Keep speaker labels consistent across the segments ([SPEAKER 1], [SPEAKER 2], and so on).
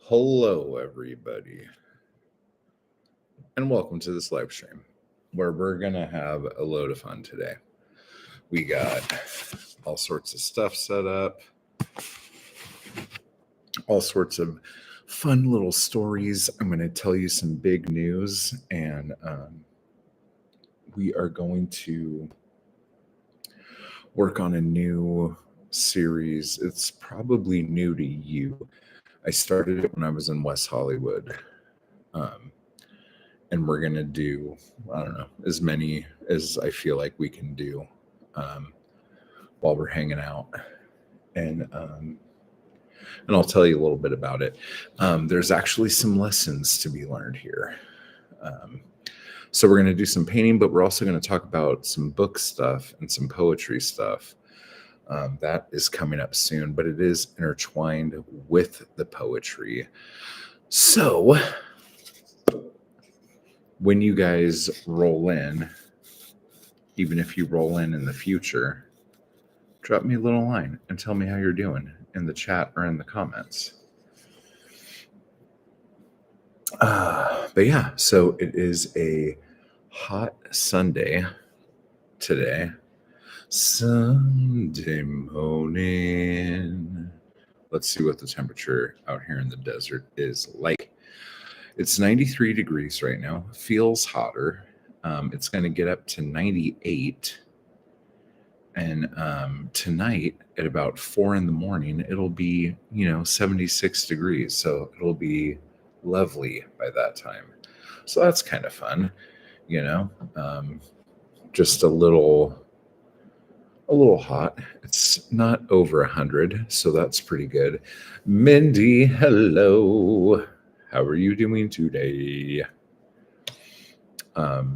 [SPEAKER 1] Hello, everybody, and welcome to this live stream where we're going to have a load of fun today. We got all sorts of stuff set up, all sorts of fun little stories. I'm going to tell you some big news, and we are going to work on a new series. It's probably new to you. I started it when I was in West Hollywood. And we're going to do, I don't know, as many as I feel like we can do while we're hanging out. And I'll tell you a little bit about it. There's actually some lessons to be learned here. So we're going to do some painting, but we're also going to talk about some book stuff and some poetry stuff. That is coming up soon, but it is intertwined with the poetry. So when you guys roll in, even if you roll in the future, drop me a little line and tell me how you're doing in the chat or in the comments. But yeah, so it is a hot Sunday today. Sunday morning. Let's see what the temperature out here in the desert is like. It's 93 degrees right now. Feels hotter. It's going to get up to 98. And tonight at about 4 in the morning, it'll be, 76 degrees. So it'll be lovely by that time. So that's kind of fun, just a little hot. It's not over 100, so that's pretty good. Mindy, hello. How are you doing today? But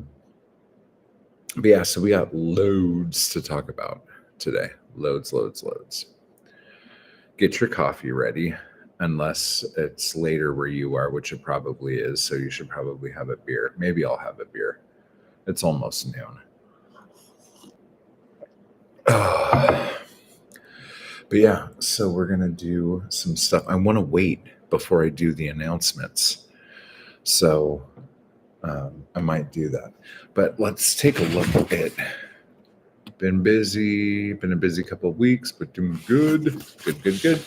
[SPEAKER 1] yeah, so we got loads to talk about today. Loads. Get your coffee ready, unless it's later where you are, which it probably is. So you should probably have a beer. Maybe I'll have a beer. It's almost noon. But yeah, so we're going to do some stuff. I want to wait before I do the announcements. So I might do that. But let's take a look at it. Been a busy couple of weeks, but doing good. Good.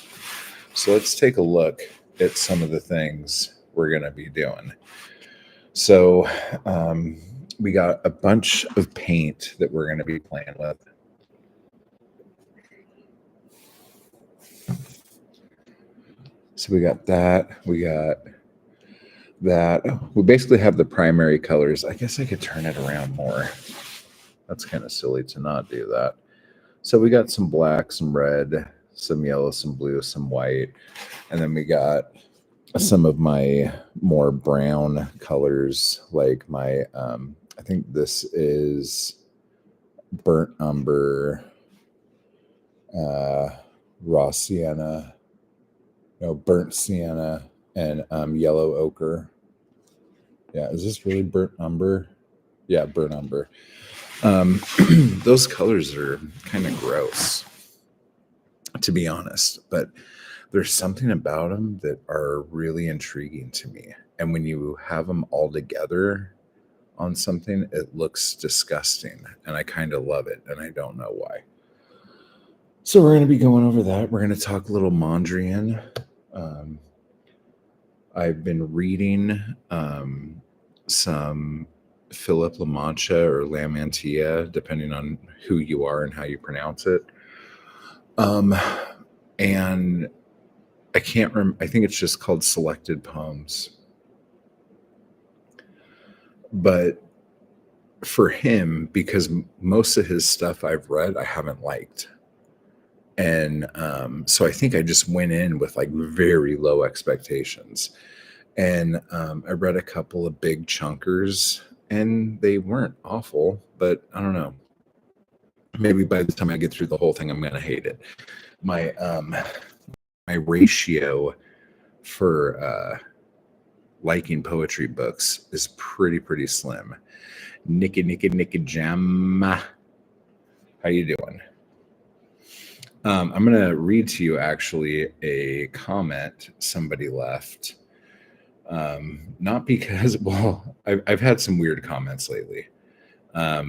[SPEAKER 1] So let's take a look at some of the things we're going to be doing. So we got a bunch of paint that we're going to be playing with. So we got that. We basically have the primary colors. I guess I could turn it around more. That's kind of silly to not do that. So we got some black, some red, some yellow, some blue, some white. And then we got some of my more brown colors, like my, I think this is burnt umber, raw sienna, burnt sienna, and yellow ochre. Yeah, is this really burnt umber? Yeah, burnt umber. Those colors are kind of gross, to be honest, but there's something about them that are really intriguing to me. And when you have them all together on something, it looks disgusting, and I kind of love it, and I don't know why. So we're going to be going over that. We're going to talk a little Mondrian. I've been reading some Philip La Mancha or La Mantilla, depending on who you are and how you pronounce it. And I can't remember. I think it's just called Selected Poems. But for him, because most of his stuff I've read, I haven't liked. And so I think I just went in with like very low expectations. And I read a couple of big chunkers, and they weren't awful, but I don't know. Maybe by the time I get through the whole thing, I'm going to hate it. My ratio for liking poetry books is pretty slim. Nicky Jam, how you doing? I'm going to read to you actually a comment somebody left. Not because, well, I've had some weird comments lately. I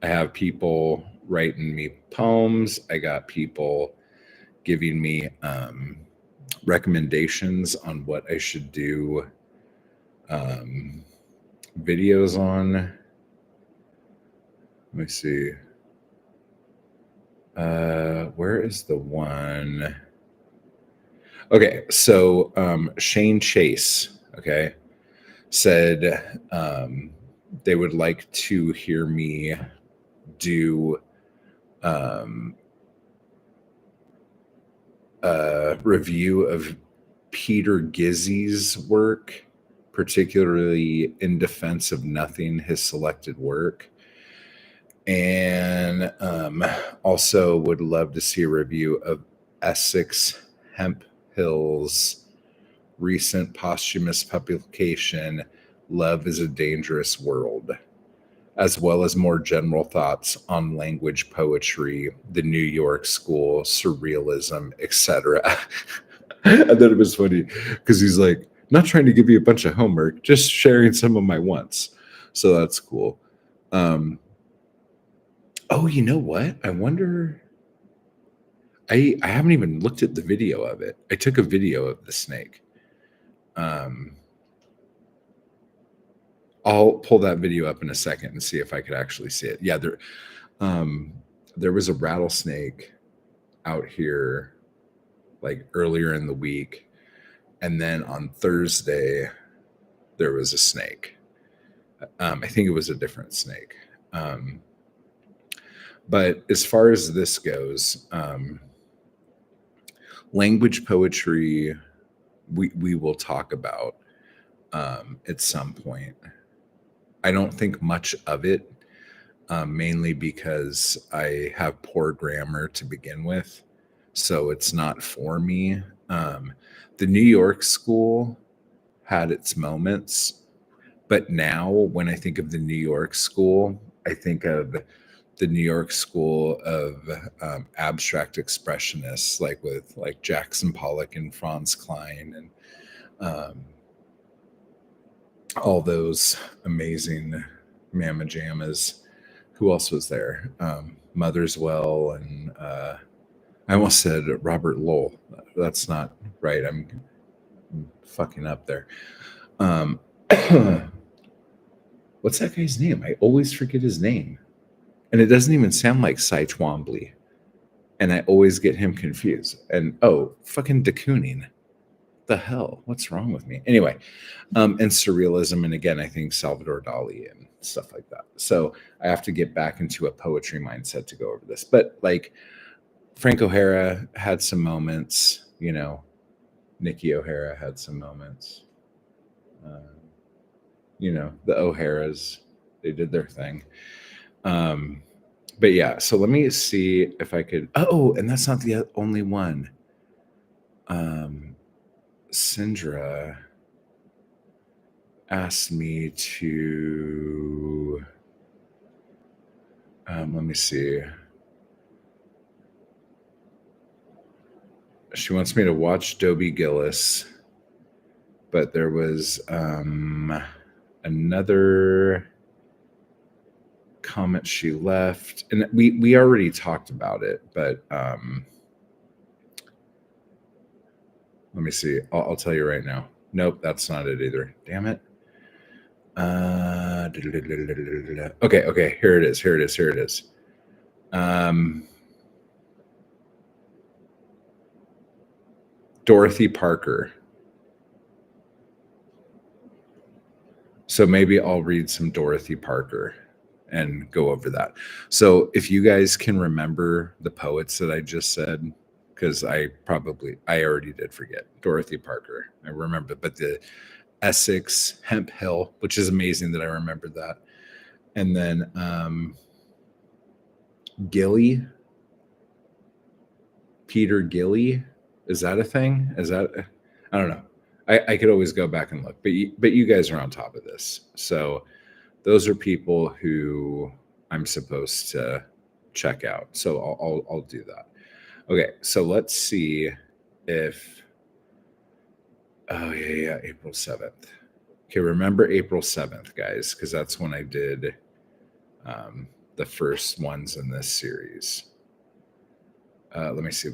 [SPEAKER 1] have people writing me poems. I got people giving me recommendations on what I should do videos on. Let me see. Where is the one? Okay, so Shane Chase, okay, said they would like to hear me do a review of Peter Gizzy's work, particularly In Defense of Nothing, his selected work. And also would love to see a review of Essex Hemphill's recent posthumous publication, Love is a Dangerous World, as well as more general thoughts on language poetry, the New York School, surrealism, etc. I thought it was funny because he's like, not trying to give you a bunch of homework, just sharing some of my wants. So that's cool. Oh, you know what? I wonder. I haven't even looked at the video of it. I took a video of the snake. I'll pull that video up in a second and see if I could actually see it. Yeah, there was a rattlesnake out here like earlier in the week, and then on Thursday there was a snake. I think it was a different snake. But as far as this goes, language poetry, we will talk about at some point. I don't think much of it, mainly because I have poor grammar to begin with, so it's not for me. The New York School had its moments, but now when I think of the New York School, I think of the New York School of abstract expressionists, like Jackson Pollock and Franz Klein and all those amazing mamma jammas. Who else was there? Motherswell and I almost said Robert Lowell. That's not right. I'm fucking up there. What's that guy's name? I always forget his name. And it doesn't even sound like Cy Twombly. And I always get him confused. And fucking de Kooning. The hell? What's wrong with me? Anyway, and surrealism. And again, I think Salvador Dali and stuff like that. So I have to get back into a poetry mindset to go over this. But like Frank O'Hara had some moments, Nikki O'Hara had some moments. The O'Haras, they did their thing. But yeah, so let me see if I could. Oh, and that's not the only one. Sindra asked me to. Let me see. She wants me to watch Dobie Gillis, but there was another comment she left, and we already talked about it, but let me see. I'll tell you right now. Nope, that's not it either. Damn it. Okay. Here it is. Dorothy Parker. So maybe I'll read some Dorothy Parker and go over that. So if you guys can remember the poets that I just said, because I already did forget. Dorothy Parker, I remember, but the Essex Hemphill, which is amazing that I remembered that. And then Gilly, Peter Gilly, is that a thing? I don't know. I could always go back and look, but you guys are on top of this. So those are people who I'm supposed to check out. So I'll do that. Okay, so let's see if. Oh yeah, April 7th. Okay, remember April 7th, guys, because that's when I did the first ones in this series. Let me see.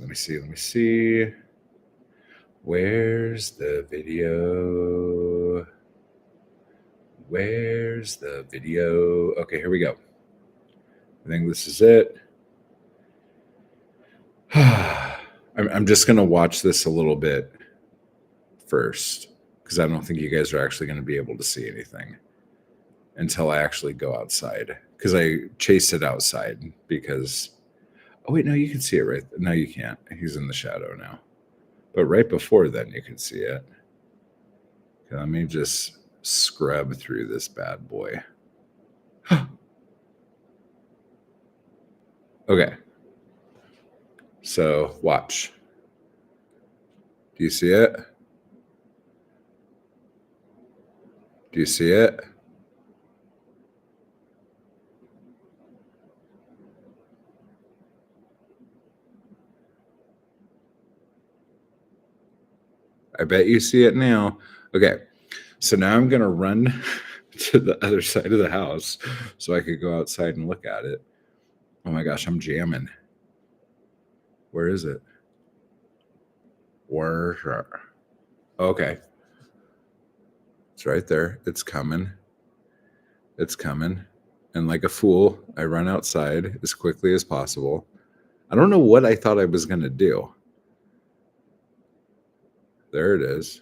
[SPEAKER 1] Where's the video? Okay, here we go. I think this is it. I'm just going to watch this a little bit first because I don't think you guys are actually going to be able to see anything until I actually go outside, because I chased it outside because, oh wait, no, you can see it right. No, you can't. He's in the shadow now. But right before then, you could see it. Okay, let me just scrub through this bad boy. Okay. So watch. Do you see it? Do you see it? I bet you see it now. Okay. So now I'm going to run to the other side of the house so I could go outside and look at it. Oh my gosh, I'm jamming. Where is it? Where? Okay. It's right there. It's coming. It's coming. And like a fool, I run outside as quickly as possible. I don't know what I thought I was going to do. There it is.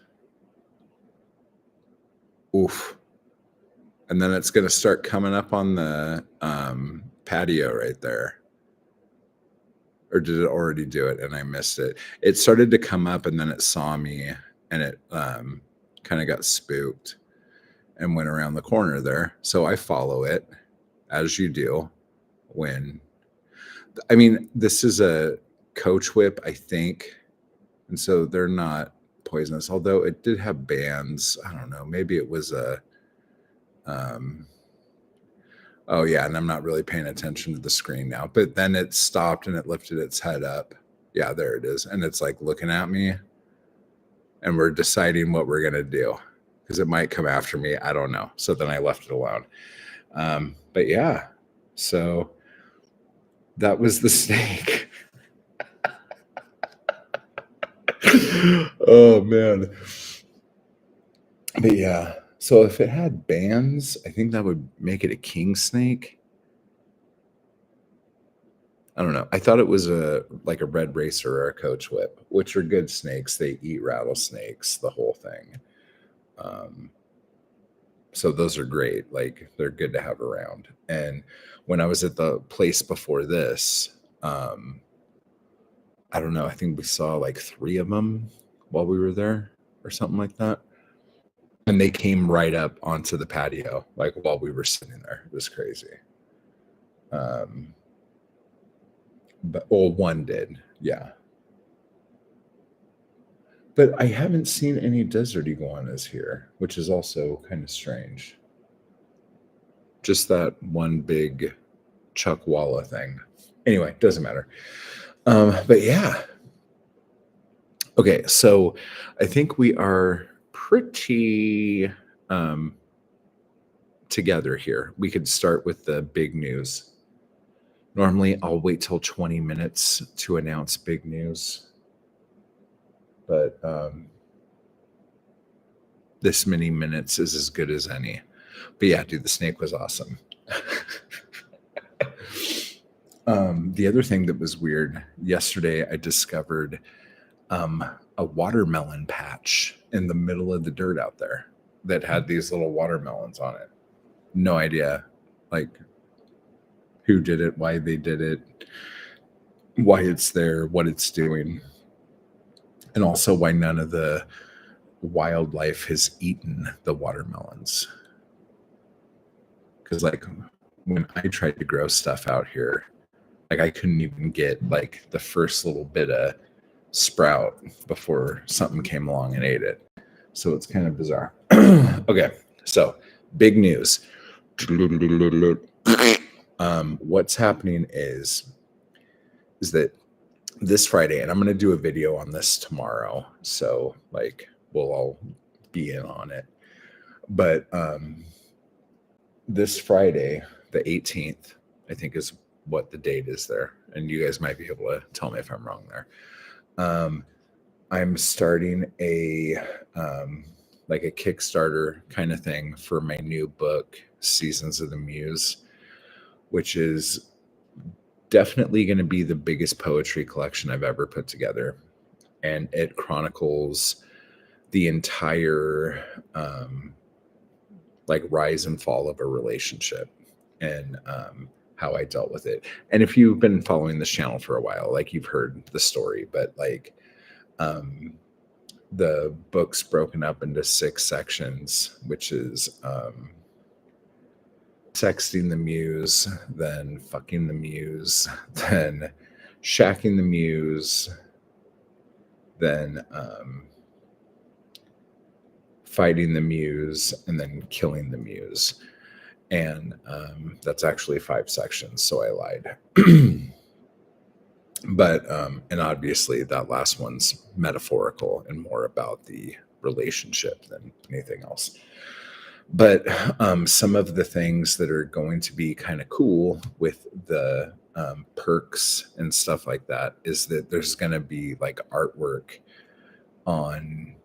[SPEAKER 1] Oof. And then it's going to start coming up on the patio right there. Or did it already do it and I missed it? It started to come up and then it saw me and it kind of got spooked and went around the corner there. So I follow it, as you do when, I mean, this is a coach whip, I think. And so they're not poisonous, although it did have bands. I don't know. Maybe it was a, oh yeah, and I'm not really paying attention to the screen now, but then it stopped and it lifted its head up. Yeah, there it is. And it's like looking at me and we're deciding what we're going to do because it might come after me. I don't know. So then I left it alone. But yeah, so that was the snake. Oh man. But yeah, so if it had bands, I think that would make it a king snake. I don't know. I thought it was like a red racer or a coach whip, which are good snakes. They eat rattlesnakes, the whole thing. So those are great. Like they're good to have around. And when I was at the place before this, I don't know. I think we saw like 3 of them while we were there or something like that. And they came right up onto the patio, like while we were sitting there. It was crazy. But one did, yeah. But I haven't seen any desert iguanas here, which is also kind of strange. Just that one big chuckwalla thing. Anyway, doesn't matter. But yeah. Okay, so I think we are pretty together here. We could start with the big news. Normally, I'll wait till 20 minutes to announce big news. But this many minutes is as good as any. But yeah, dude, the snake was awesome. The other thing that was weird, yesterday I discovered a watermelon patch in the middle of the dirt out there that had these little watermelons on it. No idea, like, who did it, why they did it, why it's there, what it's doing, and also why none of the wildlife has eaten the watermelons. Because like when I tried to grow stuff out here, like I couldn't even get like the first little bit of sprout before something came along and ate it. So it's kind of bizarre. Okay, so big news. What's happening is that this Friday, and I'm going to do a video on this tomorrow. So like we'll all be in on it. But this Friday, the 18th, I think is what the date is there. And you guys might be able to tell me if I'm wrong there. I'm starting a like a Kickstarter kind of thing for my new book, Seasons of the Muse, which is definitely going to be the biggest poetry collection I've ever put together. And it chronicles the entire like rise and fall of a relationship and how I dealt with it. And if you've been following this channel for a while, like you've heard the story, but like the book's broken up into 6 sections, which is sexting the muse, then fucking the muse, then shacking the muse, then fighting the muse, and then killing the muse. And that's actually 5 sections, so I lied. But and obviously that last one's metaphorical and more about the relationship than anything else. But some of the things that are going to be kind of cool with the perks and stuff like that is that there's going to be like artwork on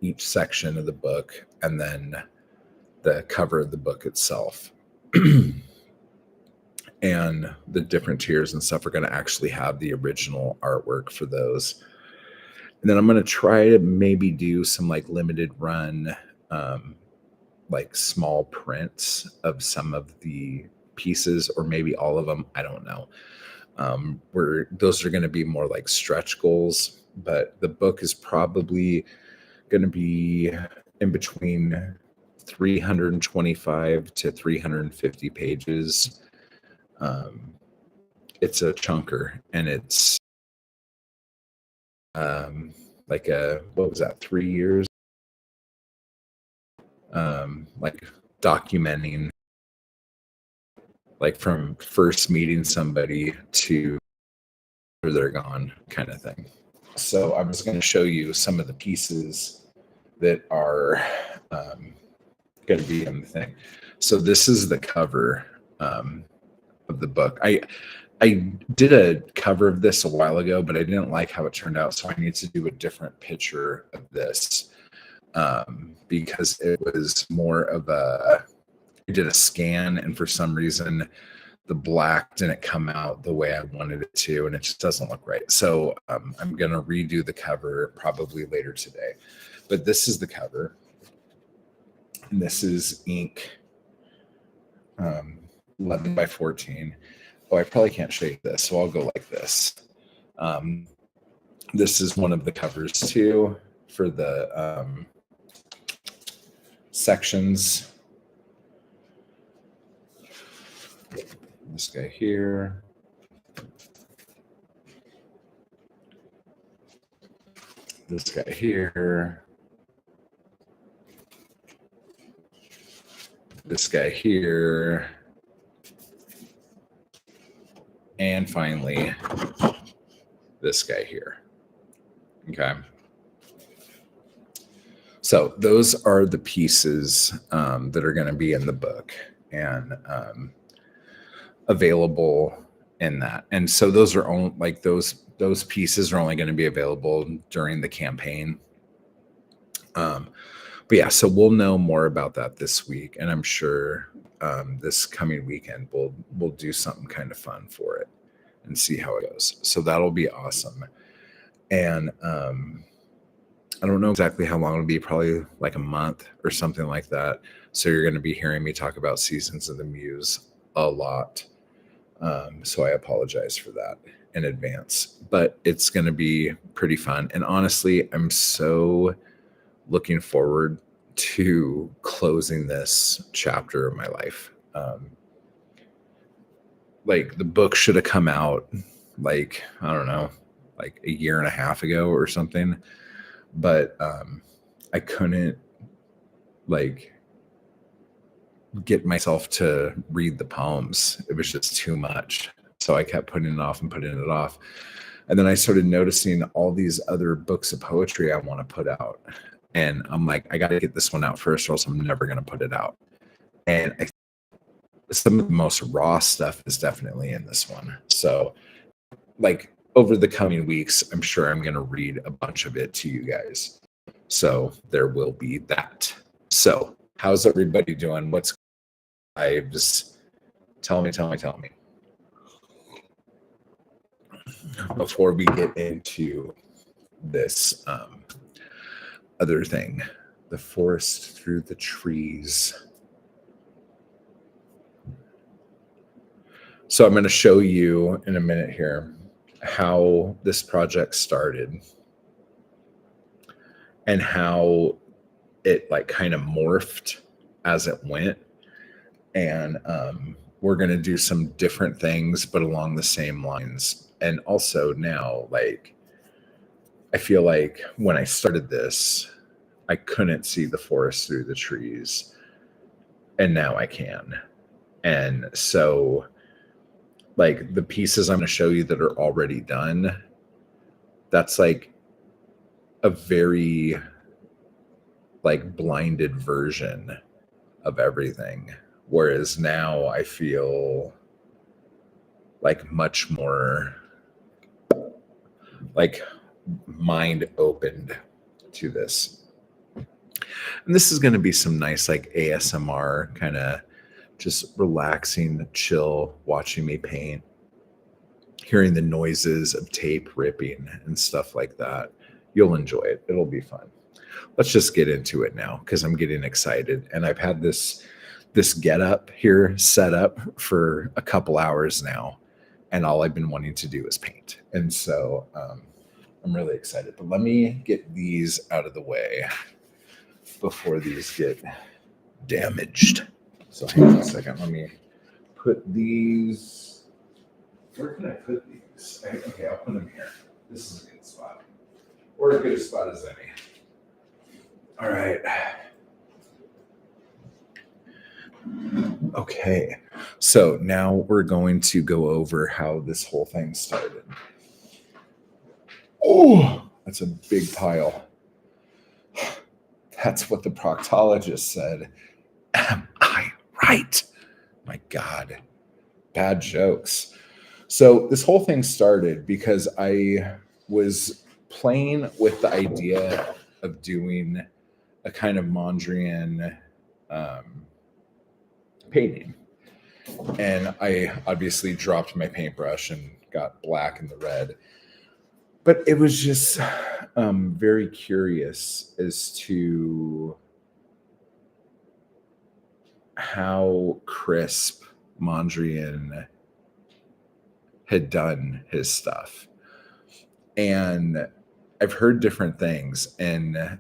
[SPEAKER 1] each section of the book, and then the cover of the book itself. And the different tiers and stuff are going to actually have the original artwork for those. And then I'm going to try to maybe do some like limited run like small prints of some of the pieces, or maybe all of them. I don't know. Where those are going to be more like stretch goals, but the book is probably going to be in between 325 to 350 pages. It's a chunker, and it's like what was that, 3 years? Like documenting like from first meeting somebody to where they're gone kind of thing. So I was going to show you some of the pieces that are going to be in the thing. So this is the cover of the book. I did a cover of this a while ago, but I didn't like how it turned out, so I need to do a different picture of this because it was more of a, I did a scan, and for some reason the black didn't come out the way I wanted it to, and it just doesn't look right. So I'm going to redo the cover probably later today. But this is the cover. And this is ink 11 by 14. Oh, I probably can't show you this, so I'll go like this. This is one of the covers too for the sections. This guy here. This guy here. This guy here. And finally, this guy here. Okay. So those are the pieces that are going to be in the book and available in that. And so those are only like those pieces are only going to be available during the campaign. But yeah, so we'll know more about that this week, and I'm sure this coming weekend we'll do something kind of fun for it and see how it goes. So that'll be awesome. And I don't know exactly how long it'll be, probably like a month or something like that. So you're going to be hearing me talk about Seasons of the Muse a lot. So I apologize for that in advance, but it's going to be pretty fun. And honestly, I'm so looking forward to closing this chapter of my life. Like the book should have come out like, I don't know, like a year and a half ago or something. But I couldn't like get myself to read the poems. It was just too much. So I kept putting it off and putting it off. And then I started noticing all these other books of poetry I want to put out. And I'm like, I got to get this one out first, or else I'm never going to put it out. And some of the most raw stuff is definitely in this one. So, like, over the coming weeks, I'm sure I'm going to read a bunch of it to you guys. So, there will be that. So, how's everybody doing? What's vibes? Tell me. Before we get into this other thing, the forest through the trees. So I'm going to show you in a minute here how this project started and how it like kind of morphed as it went. And we're going to do some different things, but along the same lines. And also now, like, I feel like when I started this, I couldn't see the forest through the trees. And now I can. And so, like, the pieces I'm going to show you that are already done, that's like a very like blinded version of everything. Whereas now I feel like much more like mind opened to this. And this is going to be some nice like ASMR kind of just relaxing, chill, watching me paint, hearing the noises of tape ripping and stuff like that. You'll enjoy it. It'll be fun. Let's just get into it now because I'm getting excited. And I've had this get up here set up for a couple hours now. And all I've been wanting to do is paint. And so I'm really excited. But let me get these out of the way before these get damaged. So hang on a second. Let me put these. Where can I put these? Okay, I'll put them here. This is a good spot. Or as good a spot as any. All right. Okay. So now we're going to go over how this whole thing started. Oh, that's a big pile. That's what the proctologist said. Am I right? My God. Bad jokes. So this whole thing started because I was playing with the idea of doing a kind of Mondrian painting. And I obviously dropped my paintbrush and got black and the red. But it was just very curious as to how crisp Mondrian had done his stuff. And I've heard different things. And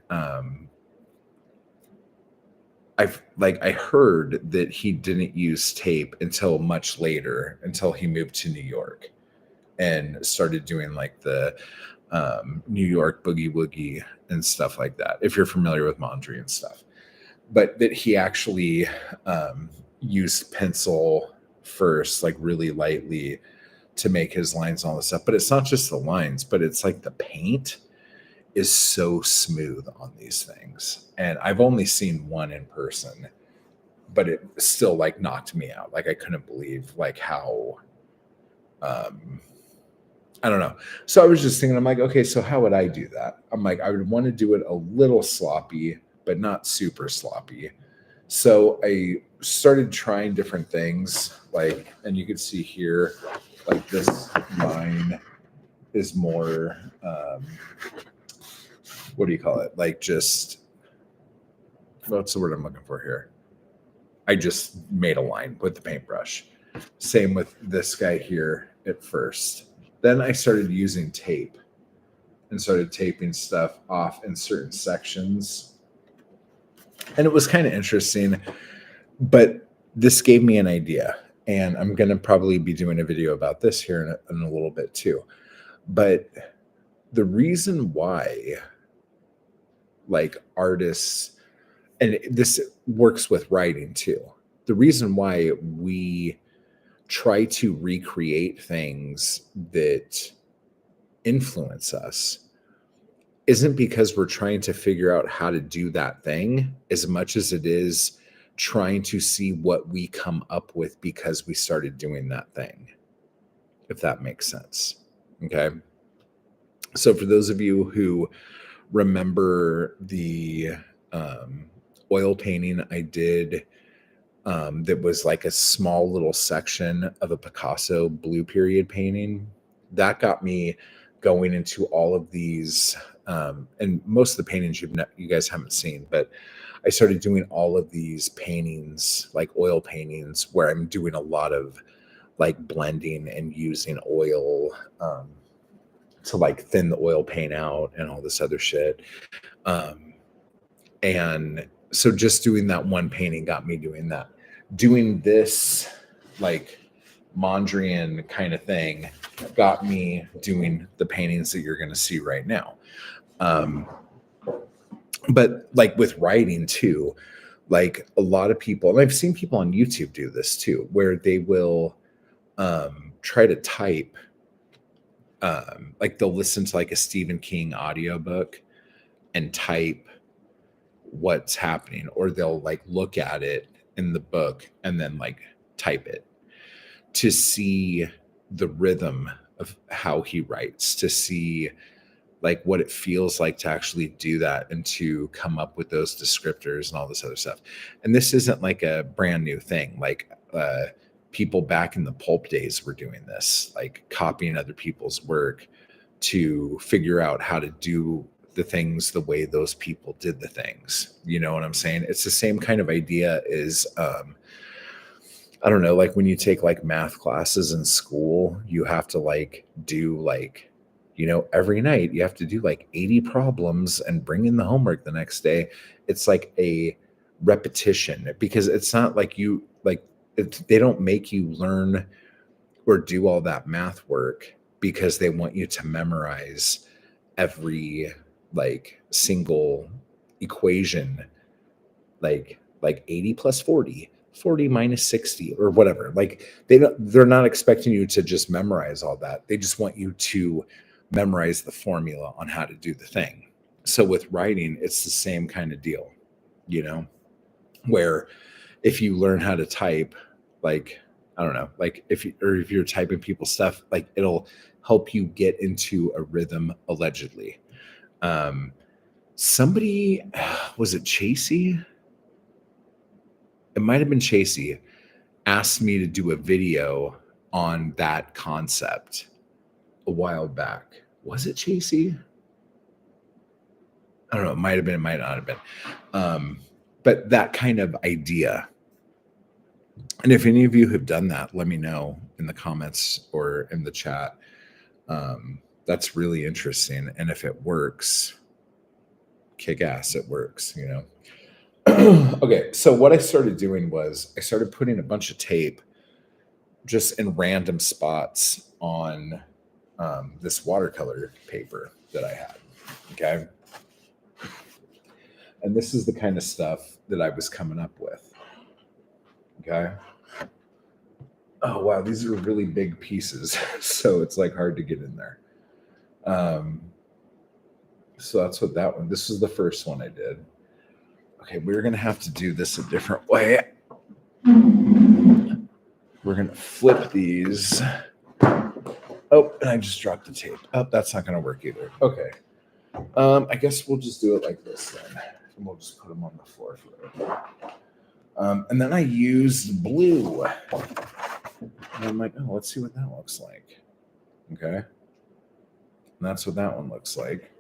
[SPEAKER 1] I heard that he didn't use tape until much later, until he moved to New York and started doing like the New York boogie woogie and stuff like that, if you're familiar with Mondrian stuff. But that he actually used pencil first, like really lightly, to make his lines and all this stuff. But it's not just the lines, but it's like the paint is so smooth on these things. And I've only seen one in person, but it still like knocked me out. Like I couldn't believe like how I don't know. So I was just thinking, I'm like, okay, so how would I do that? I'm like, I would want to do it a little sloppy, but not super sloppy. So I started trying different things, like, and you can see here, like this line is more, what do you call it? Like just, what's the word I'm looking for here? I just made a line with the paintbrush. Same with this guy here at first. Then I started using tape and started taping stuff off in certain sections. And it was kind of interesting, but this gave me an idea. And I'm going to probably be doing a video about this here in a little bit too. But the reason why like artists, and this works with writing too, the reason why we try to recreate things that influence us isn't because we're trying to figure out how to do that thing as much as it is trying to see what we come up with because we started doing that thing, if that makes sense. Okay. So for those of you who remember the oil painting I did, that was like a small little section of a Picasso blue period painting, that got me going into all of these, and most of the paintings you guys haven't seen, but I started doing all of these paintings, like oil paintings, where I'm doing a lot of like blending and using oil to like thin the oil paint out and all this other shit. And so just doing that one painting got me doing that. Doing this like Mondrian kind of thing got me doing the paintings that you're going to see right now. But like with writing too, like a lot of people, and I've seen people on YouTube do this too, where they will try to type, like they'll listen to like a Stephen King audiobook and type what's happening, or they'll like look at it in the book and then like type it to see the rhythm of how he writes, to see like what it feels like to actually do that and to come up with those descriptors and all this other stuff. And this isn't like a brand new thing. Like people back in the pulp days were doing this, like copying other people's work to figure out how to do the things the way those people did the things. You know what I'm saying? It's the same kind of idea as I don't know, like when you take like math classes in school, you have to like do like, you know, every night you have to do like 80 problems and bring in the homework the next day. It's like a repetition, because it's not like you like they don't make you learn or do all that math work because they want you to memorize every like single equation, like 80 plus 40, 40 minus 60 or whatever. Like they're not expecting you to just memorize all that. They just want you to memorize the formula on how to do the thing. So with writing, it's the same kind of deal, you know, where if you learn how to type, like, I don't know, like if you're typing people's stuff, like it'll help you get into a rhythm, allegedly. Somebody, was it Chasey? It might have been Chasey, asked me to do a video on that concept a while back. Was it Chasey? I don't know. It might have been, it might not have been. But that kind of idea. And if any of you have done that, let me know in the comments or in the chat. That's really interesting. And if it works, kick ass, it works, you know. Okay, so what I started doing was I started putting a bunch of tape just in random spots on this watercolor paper that I had. Okay. And this is the kind of stuff that I was coming up with. Okay. Oh, wow. These are really big pieces. So it's like hard to get in there. So that's what that one, this is the first one I did. Okay. We're going to have to do this a different way. We're going to flip these. Oh, and I just dropped the tape. Oh, that's not going to work either. Okay. I guess we'll just do it like this then. And we'll just put them on the floor forever. And then I used blue. And I'm like, oh, let's see what that looks like. Okay. And that's what that one looks like.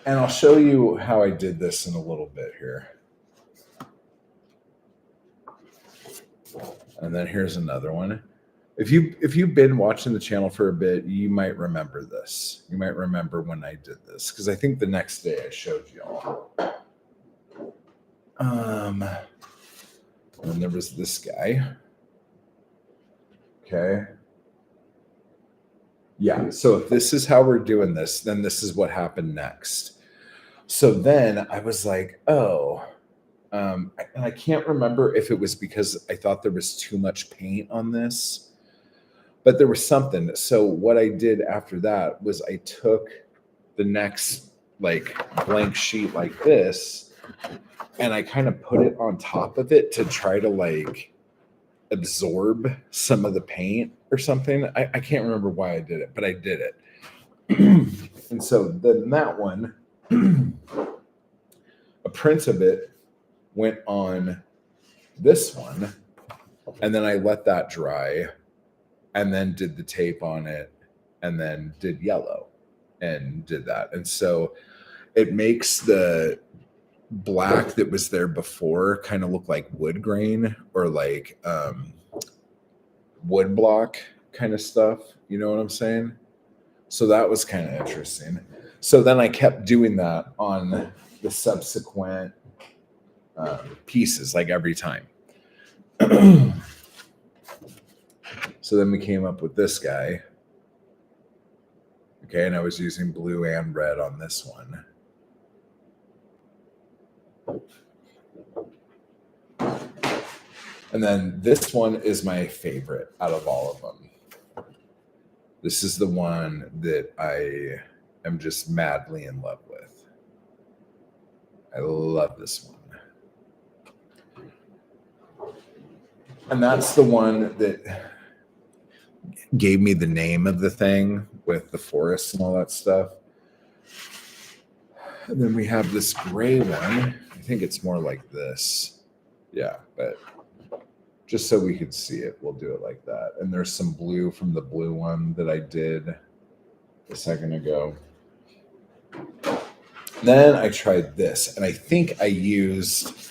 [SPEAKER 1] And I'll show you how I did this in a little bit here. And then here's another one. If you've been watching the channel for a bit, you might remember this. You might remember when I did this, because I think the next day I showed you all. And there was this guy. Okay. Yeah. So if this is how we're doing this, then this is what happened next. So then I was like, oh, and I can't remember if it was because I thought there was too much paint on this, but there was something. So what I did after that was I took the next like blank sheet like this, and I kind of put it on top of it to try to like absorb some of the paint or something. I can't remember why I did it, but I did it. And so then that one, a print of it went on this one, and then I let that dry, and then did the tape on it, and then did yellow and did that. And so it makes the black that was there before kind of look like wood grain or like wood block kind of stuff. You know what I'm saying? So that was kind of interesting. So then I kept doing that on the subsequent pieces, like every time. So then we came up with this guy. Okay, and I was using blue and red on this one. And then this one is my favorite out of all of them. This is the one that I am just madly in love with. I love this one. And that's the one that gave me the name of the thing with the forest and all that stuff. And then we have this gray one. I think it's more like this. Yeah, but just so we could see it, we'll do it like that. And there's some blue from the blue one that I did a second ago. Then I tried this, and I think I used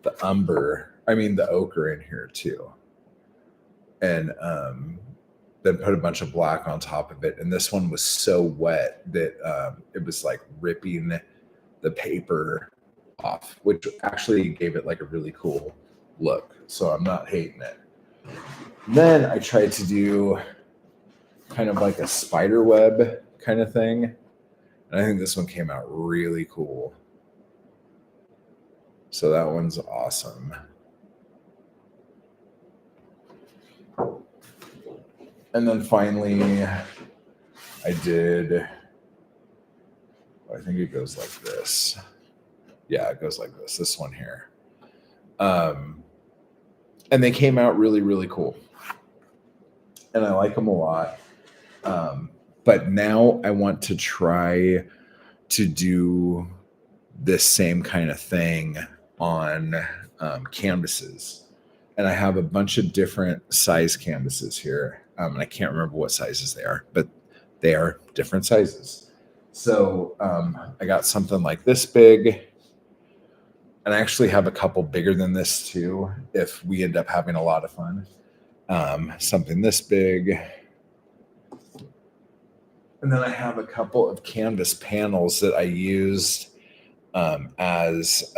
[SPEAKER 1] the ochre in here too. And then put a bunch of black on top of it. And this one was so wet that it was like ripping the paper off, which actually gave it like a really cool look. So I'm not hating it. Then I tried to do kind of like a spider web kind of thing. And I think this one came out really cool. So that one's awesome. And then finally, I did, I think it goes like this. Yeah, it goes like this, this one here. And they came out really, really cool. And I like them a lot. But now I want to try to do this same kind of thing on canvases. And I have a bunch of different size canvases here. And I can't remember what sizes they are, but they are different sizes. So I got something like this big. And I actually have a couple bigger than this too, if we end up having a lot of fun. Something this big. And then I have a couple of canvas panels that I used as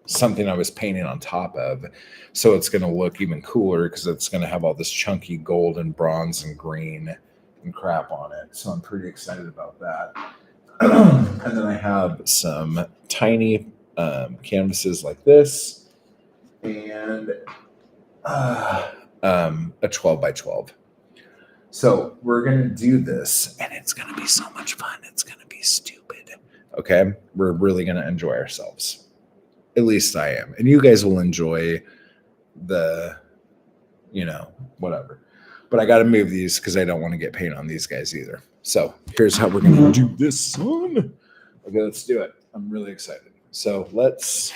[SPEAKER 1] something I was painting on top of. So it's going to look even cooler because it's going to have all this chunky gold and bronze and green and crap on it. So I'm pretty excited about that. And then I have some tiny canvases like this and a 12 by 12. So we're going to do this and it's going to be so much fun. It's going to be stupid. Okay. We're really going to enjoy ourselves. At least I am. And you guys will enjoy the, whatever. But I got to move these because I don't want to get paint on these guys either. So here's how we're going to do this, son. Okay, let's do it. I'm really excited. So let's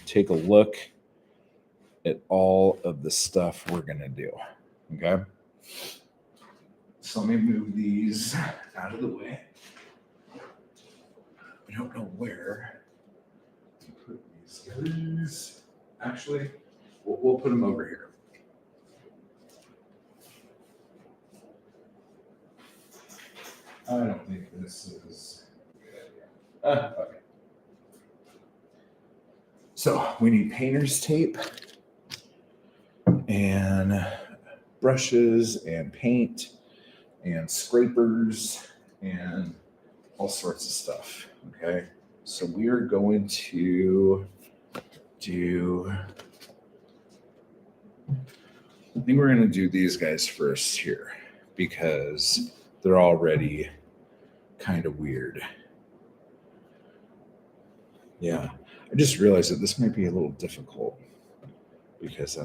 [SPEAKER 1] take a look at all of the stuff we're going to do. Okay. So let me move these out of the way. I don't know where to put these guys. Actually, we'll put them over here. I don't think this is a good idea. Okay. So we need painter's tape and brushes and paint and scrapers and all sorts of stuff. Okay. So we are going to do I think we're going to do these guys first here because they're already kind of weird. Yeah, I just realized that this might be a little difficult because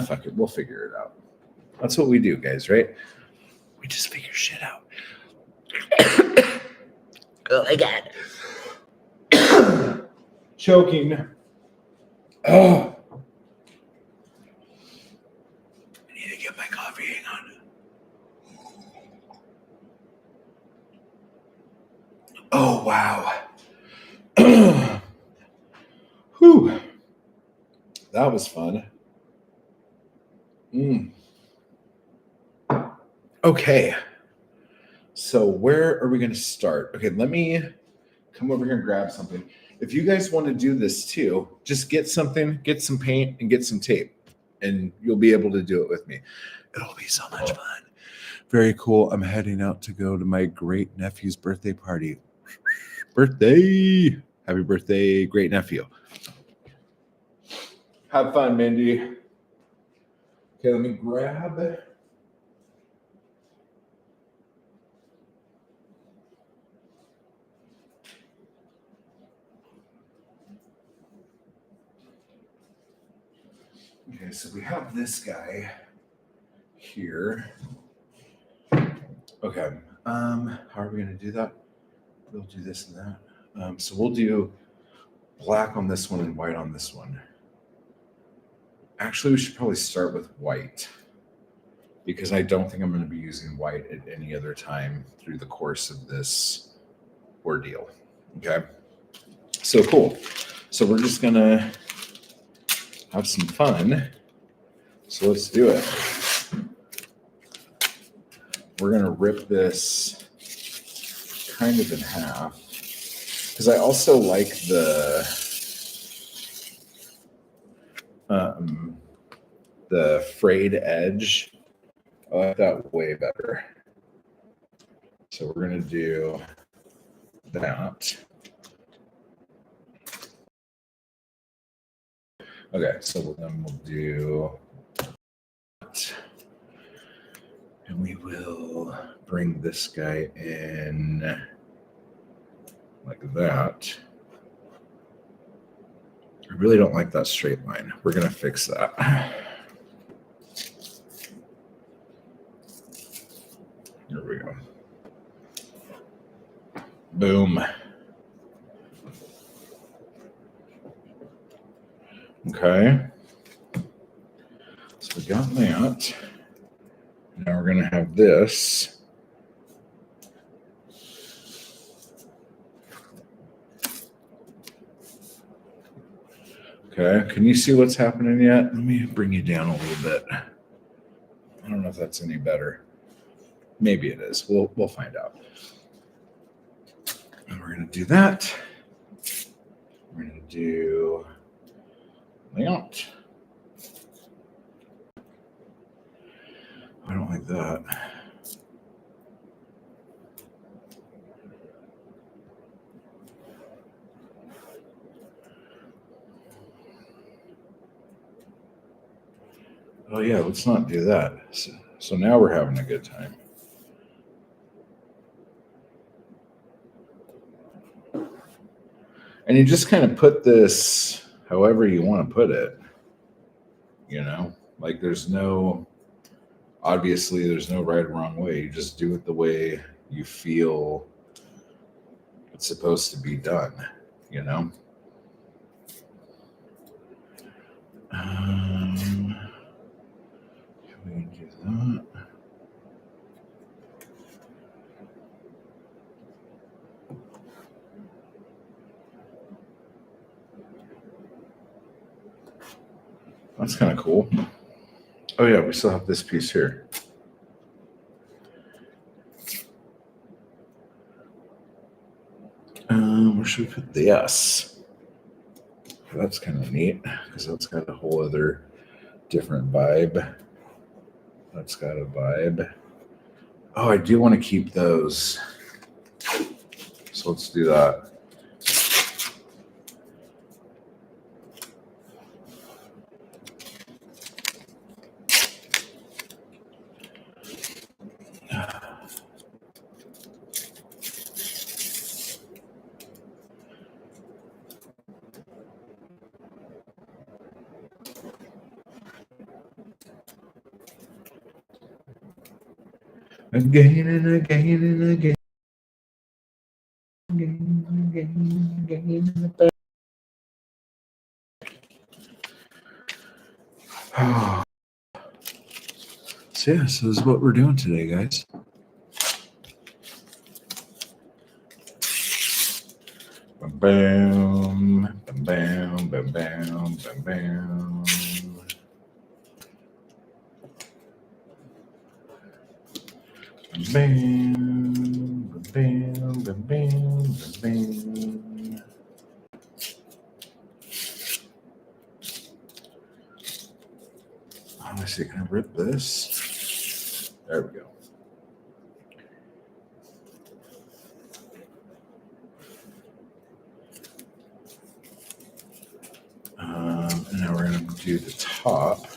[SPEAKER 1] fuck it, we'll figure it out. That's what we do, guys, right? We just figure shit out. Oh my God. Choking. Oh. I need to get my coffee. Hang on. Oh, wow. Whew. That was fun. Okay. So where are we going to start? Okay, let me come over here and grab something. If you guys want to do this too, just get something, get some paint and get some tape, and you'll be able to do it with me. It'll be so much fun. Very cool. I'm heading out to go to my great nephew's birthday party. Birthday. Happy birthday, great nephew. Have fun, Mindy. Okay, let me grab it. Okay, so we have this guy here. Okay, how are we going to do that? We'll do this and that. So we'll do black on this one and white on this one. Actually, we should probably start with white because I don't think I'm going to be using white at any other time through the course of this ordeal. Okay, so cool. So we're just going to have some fun. So let's do it. We're going to rip this kind of in half because I also like the frayed edge. I like that way better. So we're going to do that. Okay, so then we'll do that. And we will bring this guy in like that. I really don't like that straight line. We're going to fix that. Here we go. Boom. Okay. So we got that. Now we're going to have this. Okay. Can you see what's happening yet? Let me bring you down a little bit. I don't know if that's any better. Maybe it is. We'll find out. And we're going to do that. We're going to do layout. I don't like that. Oh yeah, let's not do that. So now we're having a good time. And you just kind of put this however you want to put it. You know, like obviously there's no right or wrong way. You just do it the way you feel it's supposed to be done, you know? We can do that. That's kind of cool. Oh yeah, we still have this piece here. Where should we put the S? That's kind of neat because that's got a whole other different vibe. That's got a vibe. Oh, I do want to keep those. So let's do that. Again and again and again. Again. So yeah, so this is what we're doing today, guys. Bam, bam, bam, bam, bam, bam, bam. Bam, bam, bam, bam, bam. Let me see, can I rip this? There we go. And now we're going to do the top.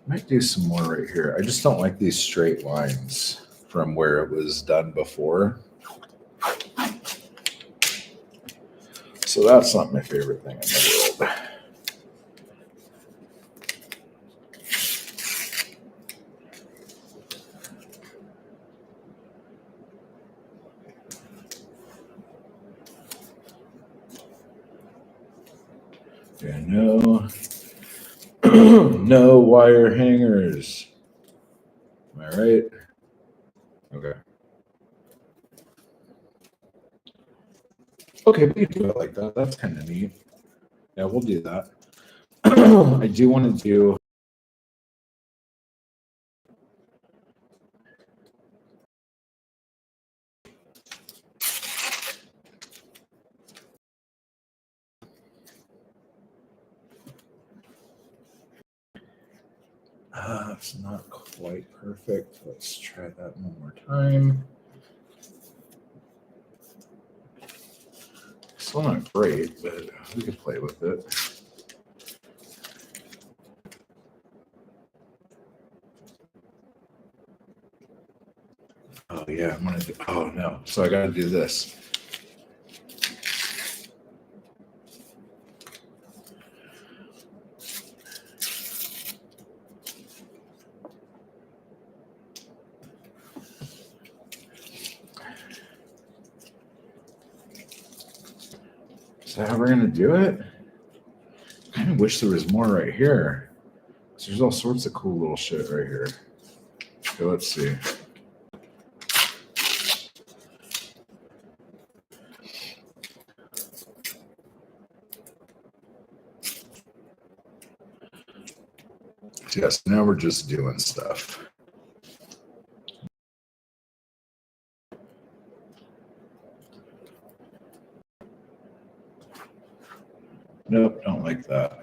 [SPEAKER 1] Might do some more right here. I just don't like these straight lines from where it was done before. So that's not my favorite thing in the world. Yeah, no, no wire hangers. Am I right? Okay. Okay, we can do it like that. That's kind of neat. Yeah, we'll do that. I do want to do. It's not quite perfect. Let's try that one more time. Still not great, but we could play with it. Oh yeah, I'm gonna do. Oh no! So I got to do this. Is that how we're gonna do it? I kind of wish there was more right here. There's all sorts of cool little shit right here. Okay, let's see. Yes, now we're just doing stuff. Nope, don't like that.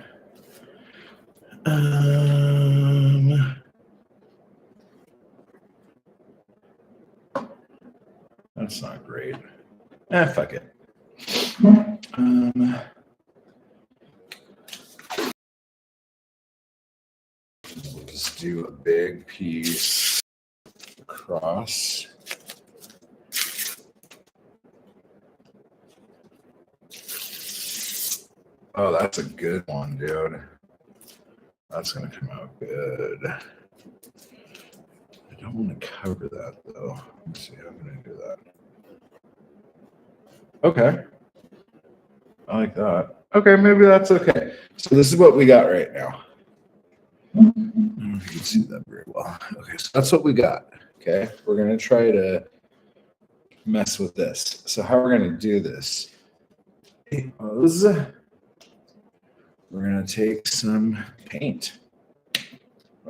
[SPEAKER 1] That's not great. Fuck it. We'll just do a big piece across. Oh, that's a good one, dude. That's gonna come out good. I don't want to cover that though. Let's see how I'm gonna do that. Okay. I like that. Okay, maybe that's okay. So this is what we got right now. I don't know if you can see that very well. Okay, so that's what we got. Okay, we're gonna try to mess with this. So how we're gonna do this is we're gonna take some paint.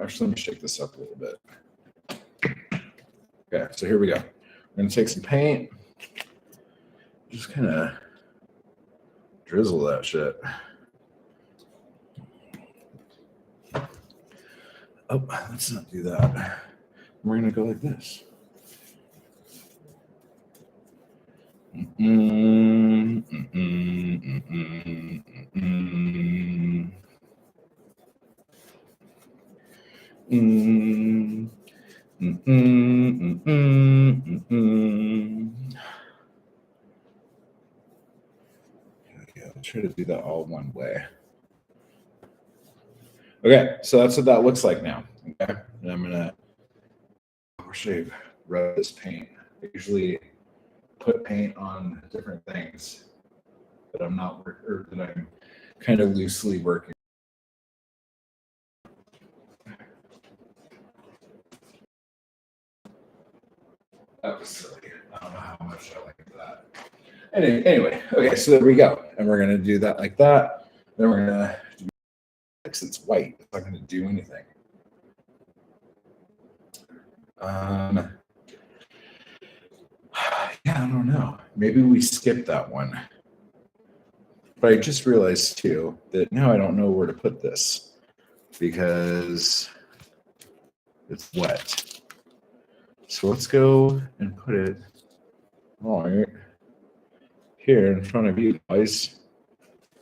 [SPEAKER 1] Actually, let me shake this up a little bit. Okay, so here we go. We're gonna take some paint. Just kind of drizzle that shit. Oh, let's not do that. We're gonna go like this. Yeah, I'll try to do that all one way. Okay, so that's what that looks like now. Okay, and I'm gonna shape rub this paint. I usually put paint on different things that I'm not or that I'm kind of loosely working. That was silly. I don't know how much I like that. Anyway, okay, so there we go. And we're gonna do that like that. Then we're gonna because it's white. It's not gonna do anything. Yeah, I don't know. Maybe we skipped that one. But I just realized too that now I don't know where to put this because it's wet. So let's go and put it right here in front of you guys,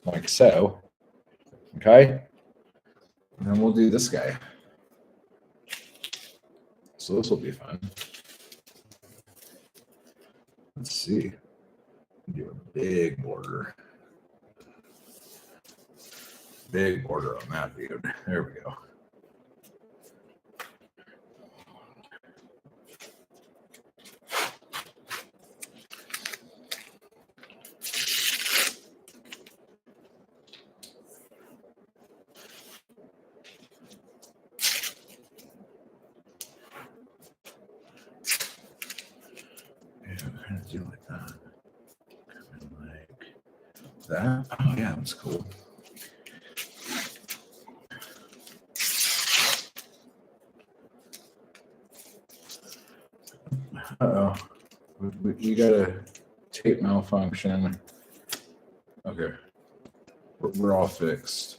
[SPEAKER 1] like so. Okay. And then we'll do this guy. So this will be fun. Let's see. Do a big border. Big border on that dude. There we go. Yeah, kind of do like that. Kind of like that. Oh yeah, that's cool. Uh-oh. We got a tape malfunction. Okay. We're all fixed.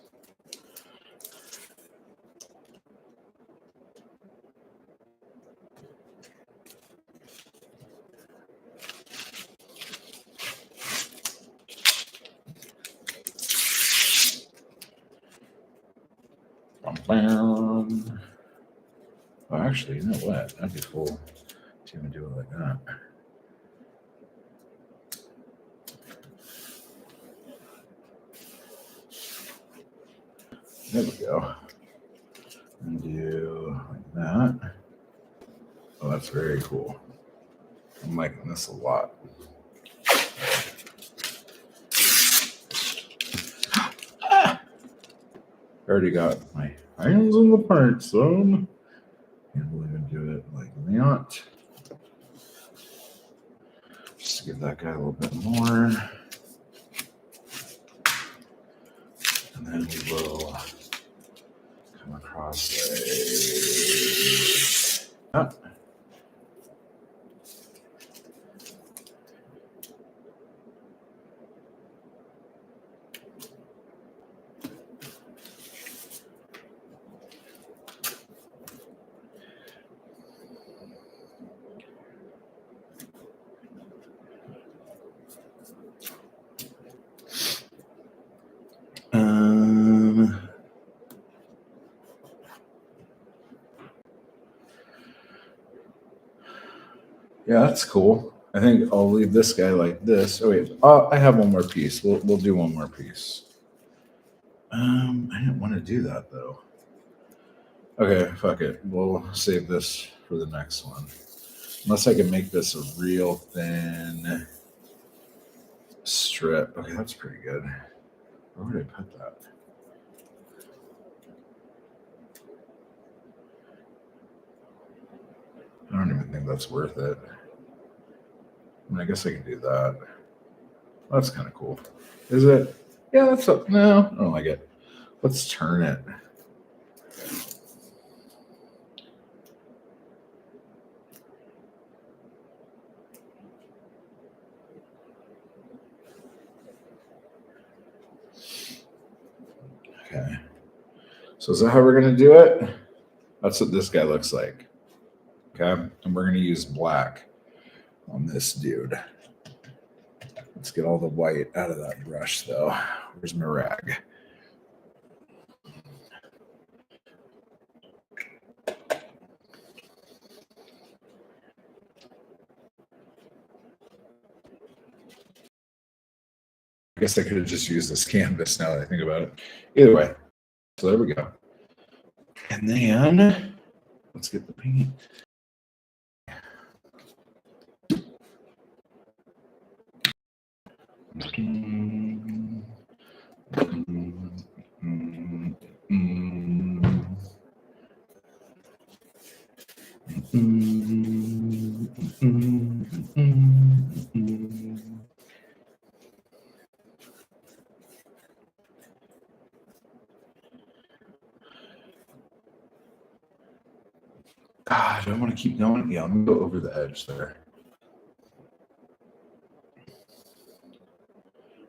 [SPEAKER 1] Well, actually, you know what? That'd be cool to even do it like that. There we go. And do like that. Oh, that's very cool. I'm liking this a lot. Already got my hands on the part, son. Can't believe I do it like that. Just give that guy a little bit more. And then we will come across like that. Yeah, that's cool. I think I'll leave this guy like this. Oh wait, I have one more piece. We'll do one more piece. I didn't want to do that though. Okay, fuck it. We'll save this for the next one. Unless I can make this a real thin strip. Okay, that's pretty good. Where would I put that? I don't even think that's worth it. I mean, I guess I can do that. That's kind of cool. Is it? Yeah, that's up. No, I don't like it. Let's turn it. Okay. So is that how we're going to do it? That's what this guy looks like. Okay. And we're going to use black on this dude. Let's get all the white out of that brush though. Where's my rag? I guess I could have just used this canvas now that I think about it. Either way. So there we go. And then let's get the paint. God, I don't want to keep going. Yeah, I'm going to go over the edge there.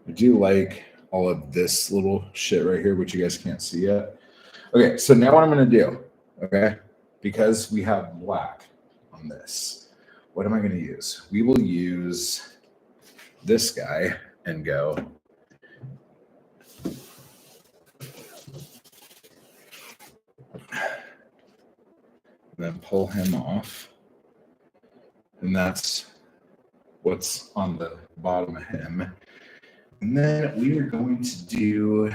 [SPEAKER 1] I do like all of this little shit right here, which you guys can't see yet. Okay, so now what I'm going to do, okay, because we have black on this, what am I going to use? We will use this guy and go. Then pull him off. And that's what's on the bottom of him. And then we are going to do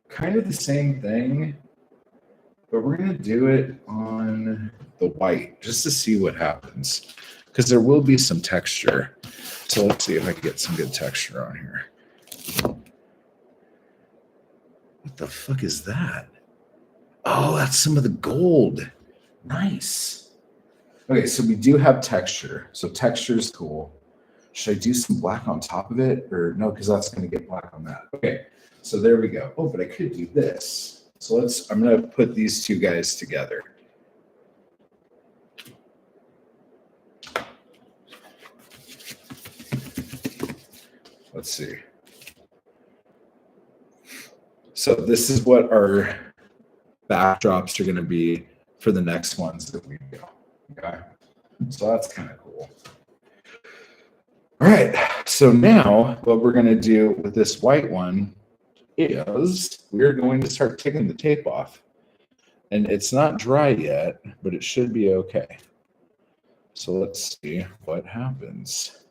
[SPEAKER 1] kind of the same thing, but we're going to do it on the white just to see what happens, because there will be some texture. So let's see if I can get some good texture on here. What the fuck is that? Oh, that's some of the gold. Nice. Okay, so we do have texture. So texture is cool. Should I do some black on top of it? Or no, because that's going to get black on that. Okay, so there we go. Oh, but I could do this. So I'm going to put these two guys together. Let's see. So this is what our backdrops are going to be for the next ones that we do. Okay, so that's kind of cool. All right, so now what we're going to do with this white one is we're going to start taking the tape off. And it's not dry yet, but it should be okay. So let's see what happens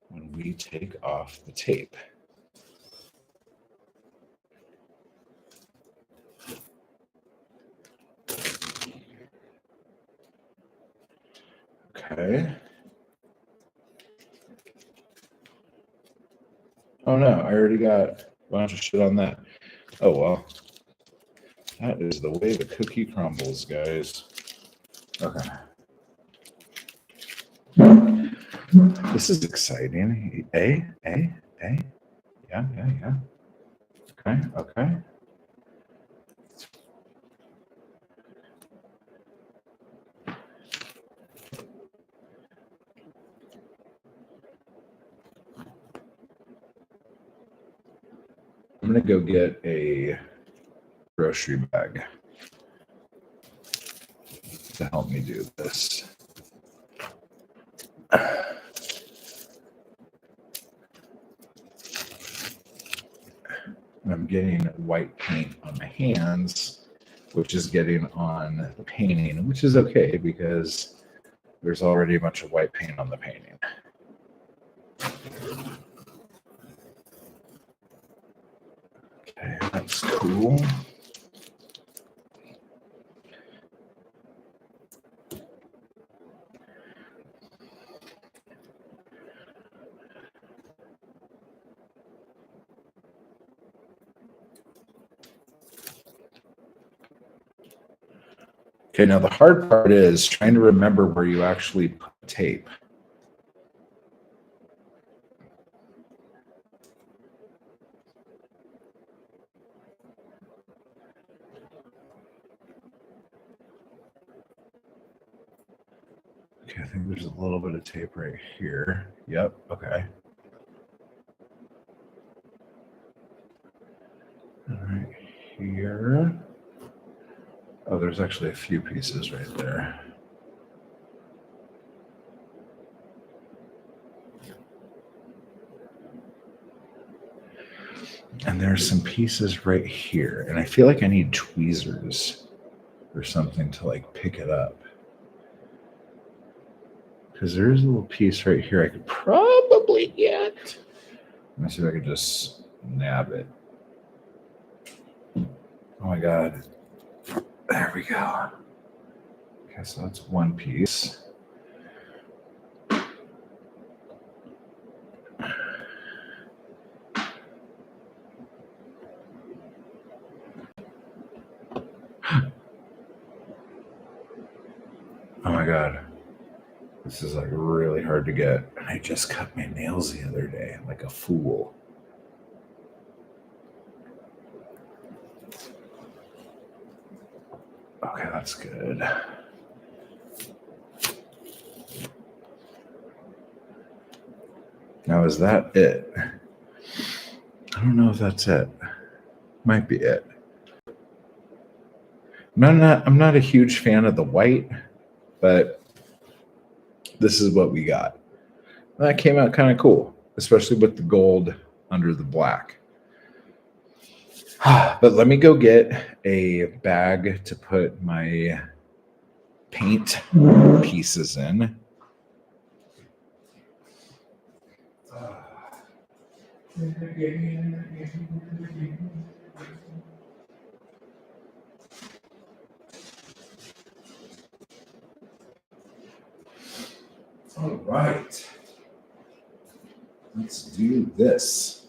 [SPEAKER 1] when we take off the tape. Okay. Oh no, I already got a bunch of shit on that. Oh well. That is the way the cookie crumbles, guys. Okay. This is exciting. A. Yeah. Okay. I'm going to go get a grocery bag to help me do this. I'm getting white paint on my hands, which is getting on the painting, which is okay because there's already a bunch of white paint on the painting. Okay, that's cool. Okay, now the hard part is trying to remember where you actually put tape. Okay, I think there's a little bit of tape right here. Yep, okay. All right, here. Oh, there's actually a few pieces right there. And there's some pieces right here. And I feel like I need tweezers or something to like pick it up. Because there's a little piece right here I could probably get. Let me see if I could just nab it. Oh my God. There we go. Okay, so that's one piece. This is like really hard to get. And I just cut my nails the other day like a fool. Okay, that's good. Now, is that it? I don't know if that's it. Might be it. I'm not a huge fan of the white, but this is what we got. That came out kind of cool, especially with the gold under the black. But let me go get a bag to put my paint pieces in. All right. Let's do this.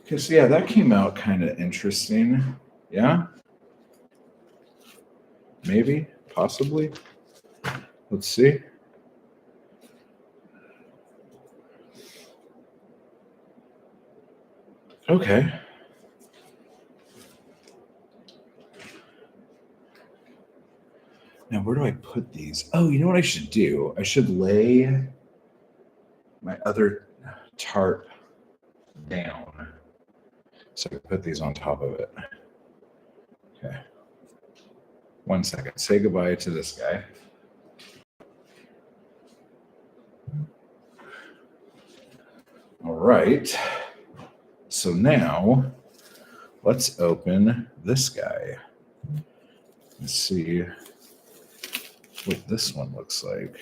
[SPEAKER 1] Because, yeah, that came out kind of interesting. Yeah? Maybe, possibly. Let's see. Okay. Now, where do I put these? Oh, you know what I should do? I should lay my other tarp down so I can put these on top of it. Okay. 1 second. Say goodbye to this guy. All right. So now let's open this guy and see what this one looks like.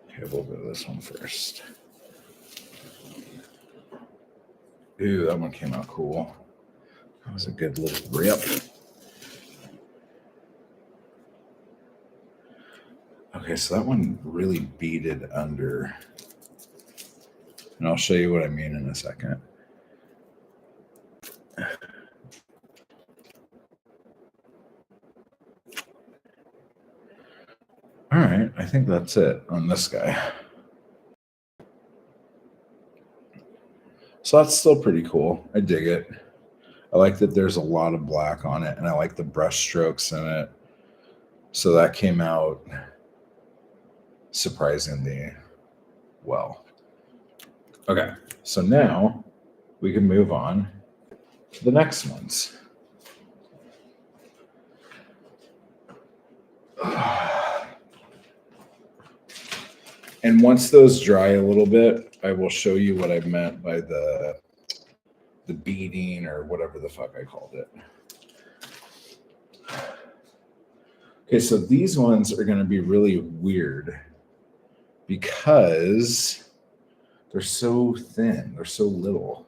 [SPEAKER 1] Okay, we'll go to this one first. Ooh, that one came out cool. That was a good little rip. Okay, so that one really beaded under. And I'll show you what I mean in a second. All right, I think that's it on this guy. So that's still pretty cool. I dig it. I like that there's a lot of black on it, and I like the brush strokes in it. So that came out surprisingly well. Okay, so now we can move on to the next ones. And once those dry a little bit, I will show you what I meant by the beading or whatever the fuck I called it. Okay, so these ones are going to be really weird because they're so thin, they're so little.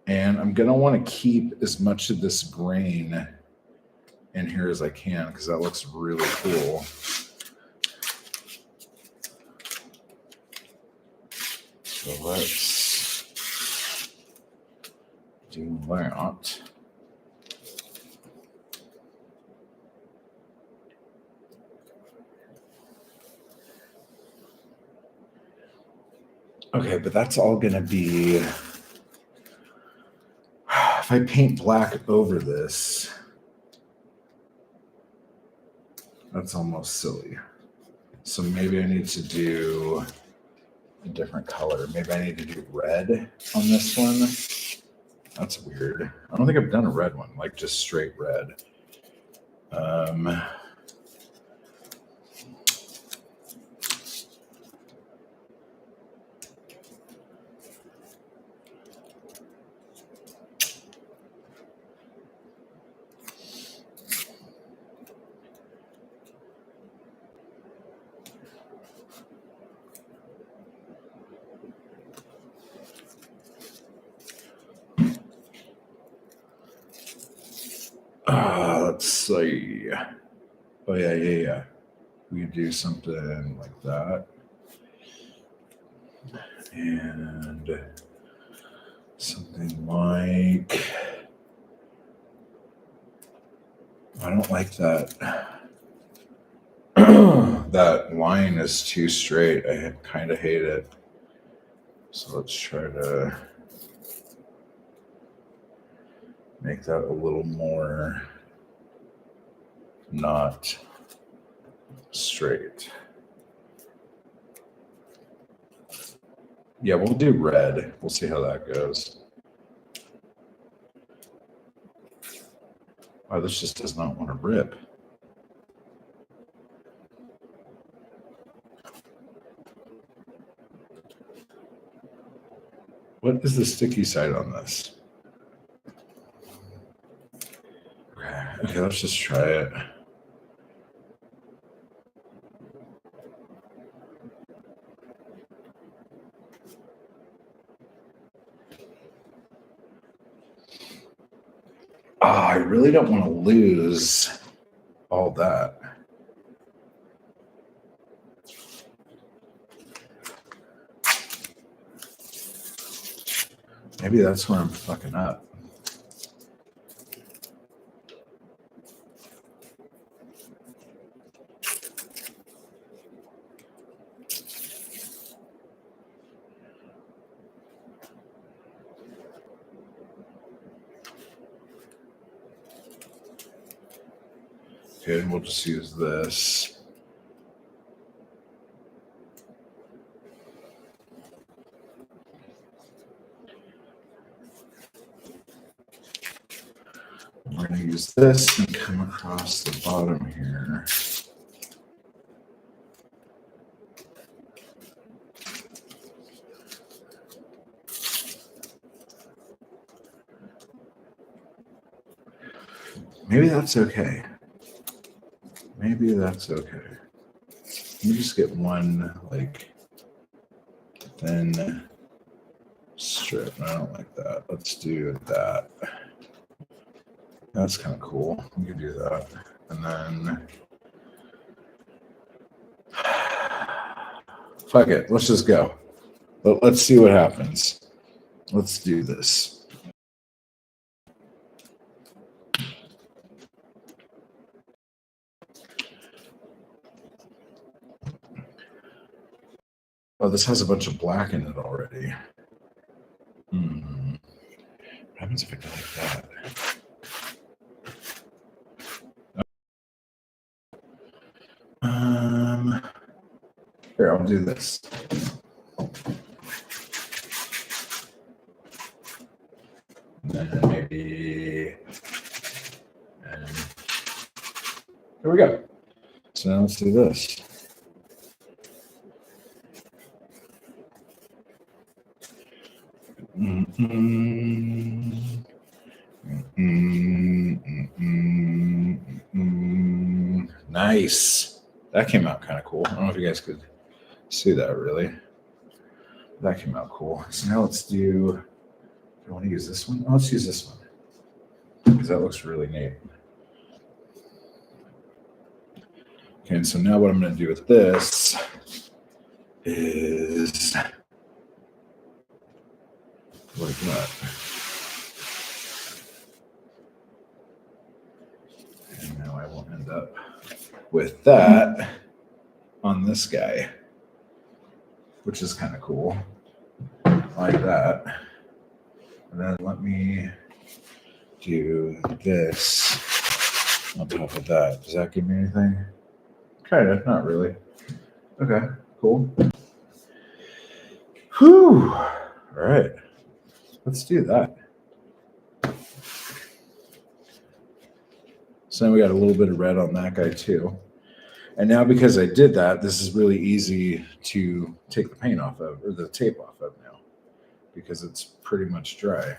[SPEAKER 1] And I'm going to want to keep as much of this grain in here as I can because that looks really cool. So let's do that. Okay, but that's all going to be, if I paint black over this, that's almost silly. So maybe I need to do a different color. Maybe I need to do red on this one. That's weird. I don't think I've done a red one, like just straight red. see. Oh, yeah. We could do something like that. And something like... I don't like that. That line is too straight. I kind of hate it. So let's try to make that a little more not straight. Yeah, we'll do red. We'll see how that goes. Oh, this just does not want to rip. What is the sticky side on this? Okay, let's just try it. Oh, I really don't want to lose all that. Maybe that's where I'm fucking up. Okay, and we'll just use this. We're going to use this and come across the bottom here. Maybe that's okay. Maybe that's okay. Let me just get one, like, thin strip. I don't like that. Let's do that. That's kind of cool. We can do that. And then... fuck it. Let's just go. Let's see what happens. Let's do this. Oh, this has a bunch of black in it already. What happens if I go like that? Here, I'll do this. And then maybe... and there we go. So now let's do this. Nice. That came out kind of cool. I don't know if you guys could see that really. That came out cool. So now let's do... do I want to use this one? Oh, let's use this one. Because that looks really neat. Okay, and so now what I'm going to do with this is like that. And now I will end up with that on this guy, which is kind of cool. Like that. And then let me do this on top of that. Does that give me anything? Kind of, not really. Okay, cool. Whew. All right. Let's do that. So now we got a little bit of red on that guy too. And now because I did that, this is really easy to take the paint off of, or the tape off of now, because it's pretty much dry.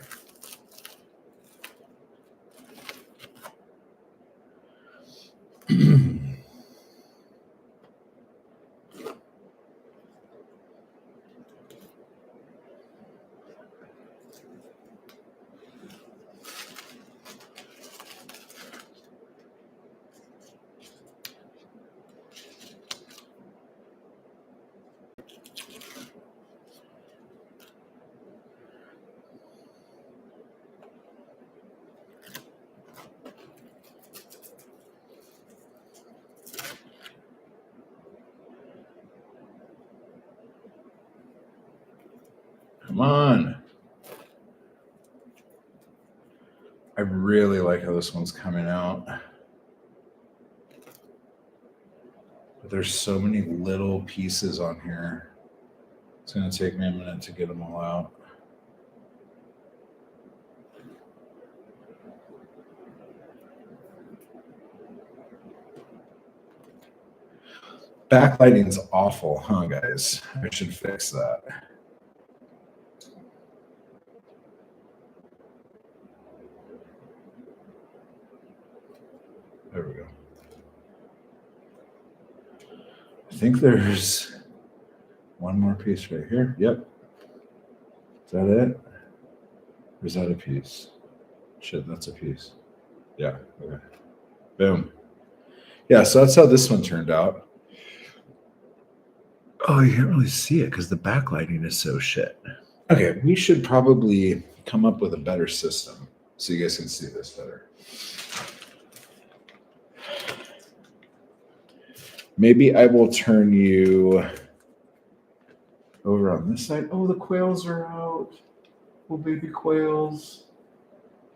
[SPEAKER 1] Come on. I really like how this one's coming out. But there's so many little pieces on here. It's going to take me a minute to get them all out. Backlighting's awful, huh, guys? I should fix that. There we go. I think there's one more piece right here. Yep. Is that it? Or is that a piece? Shit, that's a piece. Yeah. Okay. Boom. Yeah, so that's how this one turned out. Oh, you can't really see it because the backlighting is so shit. Okay, we should probably come up with a better system so you guys can see this better. Maybe I will turn you over on this side. Oh, the quails are out. Little baby quails.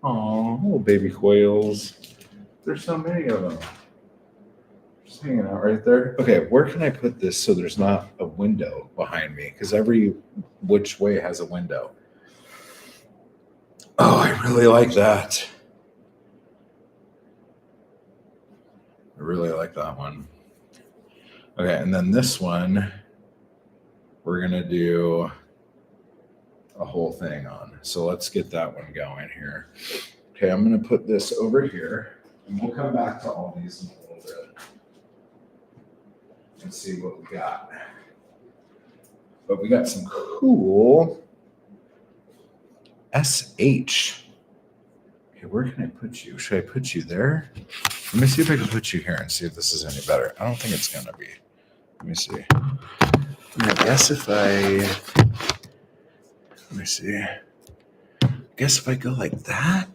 [SPEAKER 1] Oh, little baby quails. There's so many of them. Just hanging out right there. Okay, where can I put this so there's not a window behind me? Because every which way has a window. Oh, I really like that. I really like that one. Okay, and then this one, we're going to do a whole thing on. So let's get that one going here. Okay, I'm going to put this over here, and we'll come back to all these in a little bit and see what we got. But we got some cool SH. Okay, where can I put you? Should I put you there? Let me see if I can put you here and see if this is any better. I don't think it's going to be. Let me see. I guess if I... Let me see. I guess if I go like that...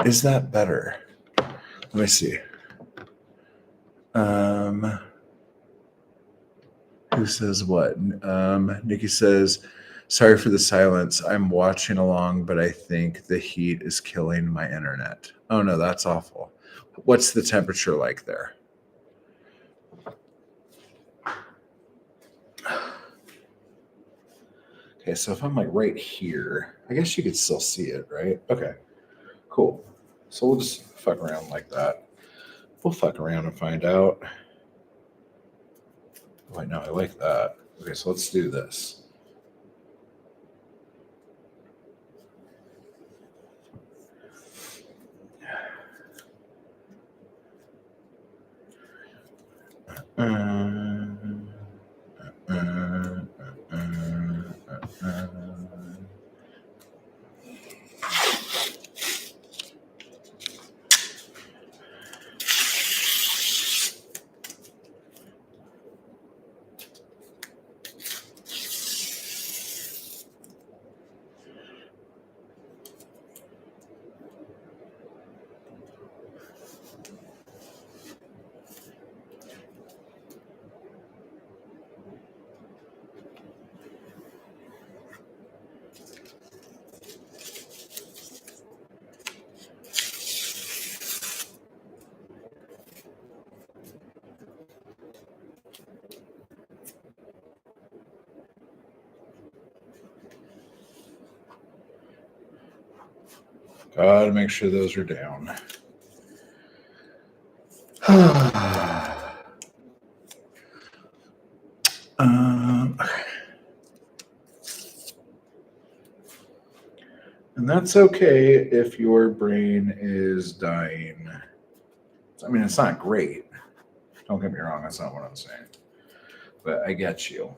[SPEAKER 1] is that better? Let me see. Who says what? Nikki says, sorry for the silence. I'm watching along, but I think the heat is killing my internet. Oh no, that's awful. What's the temperature like there? Okay, so if I'm like right here, I guess you could still see it, right? Okay, cool. So we'll just fuck around like that. We'll fuck around and find out. Oh, wait, no, I like that. Okay, so let's do this. Gotta make sure those are down. And that's okay if your brain is dying. I mean, it's not great. Don't get me wrong, that's not what I'm saying. But I get you.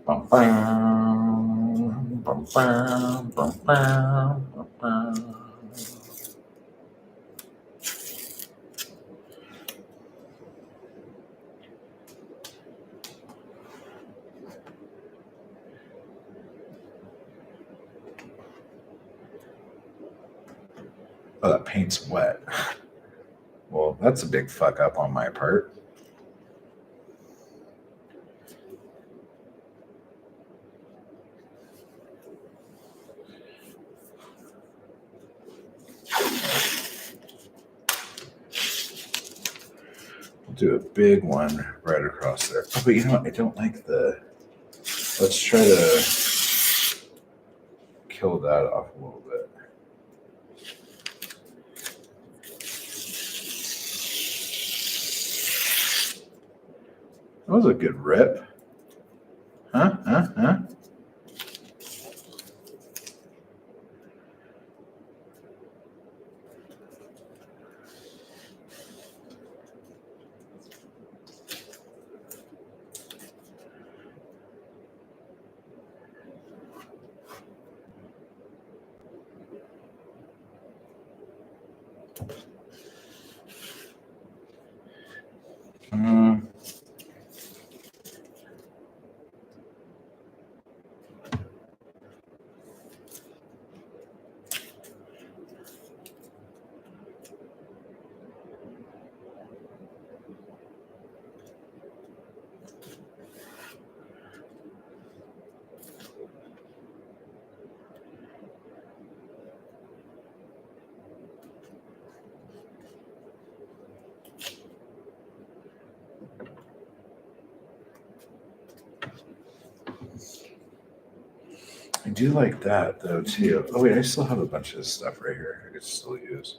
[SPEAKER 1] Bum, bum, bum, bum, bum, bum, bum. Oh, that paint's wet. Well, that's a big fuck up on my part. We'll do a big one right across there. Oh, but you know what? I don't like the... Let's try to kill that off a little bit. That was a good rip. Huh? I do like that though too. Oh wait, I still have a bunch of stuff right here I could still use.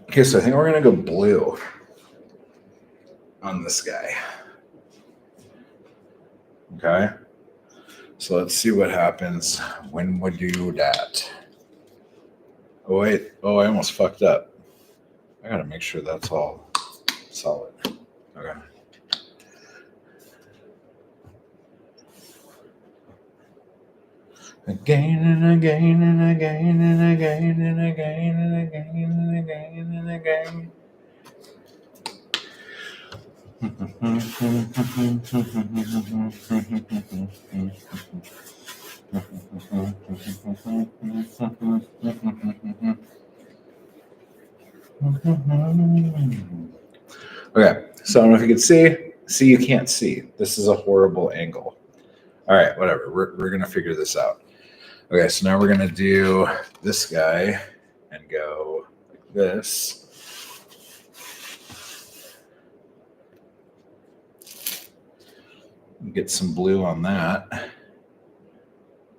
[SPEAKER 1] Okay, so I think we're gonna go blue on this guy. Okay, so let's see what happens when we do that. Oh wait, oh I almost fucked up. I gotta make sure that's all solid. Okay. Again and again and again and again and again and again and again and again. Okay, so I don't know if you can see. See, you can't see. This is a horrible angle. All right, whatever. We're gonna figure this out. Okay, so now we're gonna do this guy and go like this. Get some blue on that.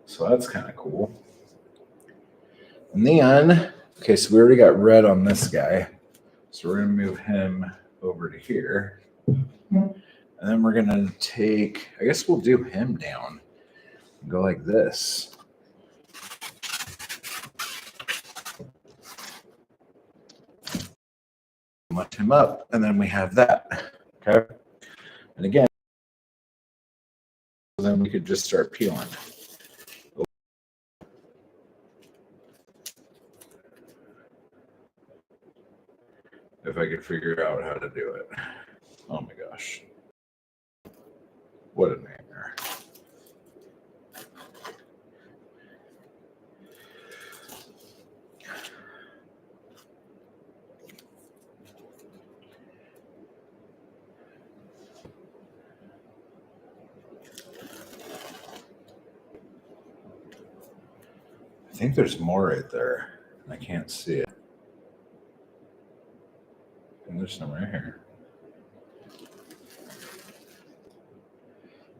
[SPEAKER 1] So that's kind of cool. And then, okay, so we already got red on this guy. So we're gonna move him over to here. And then we're gonna take, I guess we'll do him down. Go like this. Lift him up, and then we have that. Okay. And again, then we could just start peeling. If I could figure out how to do it. Oh my gosh. What a nightmare. I think there's more right there. I can't see it. And there's some right here.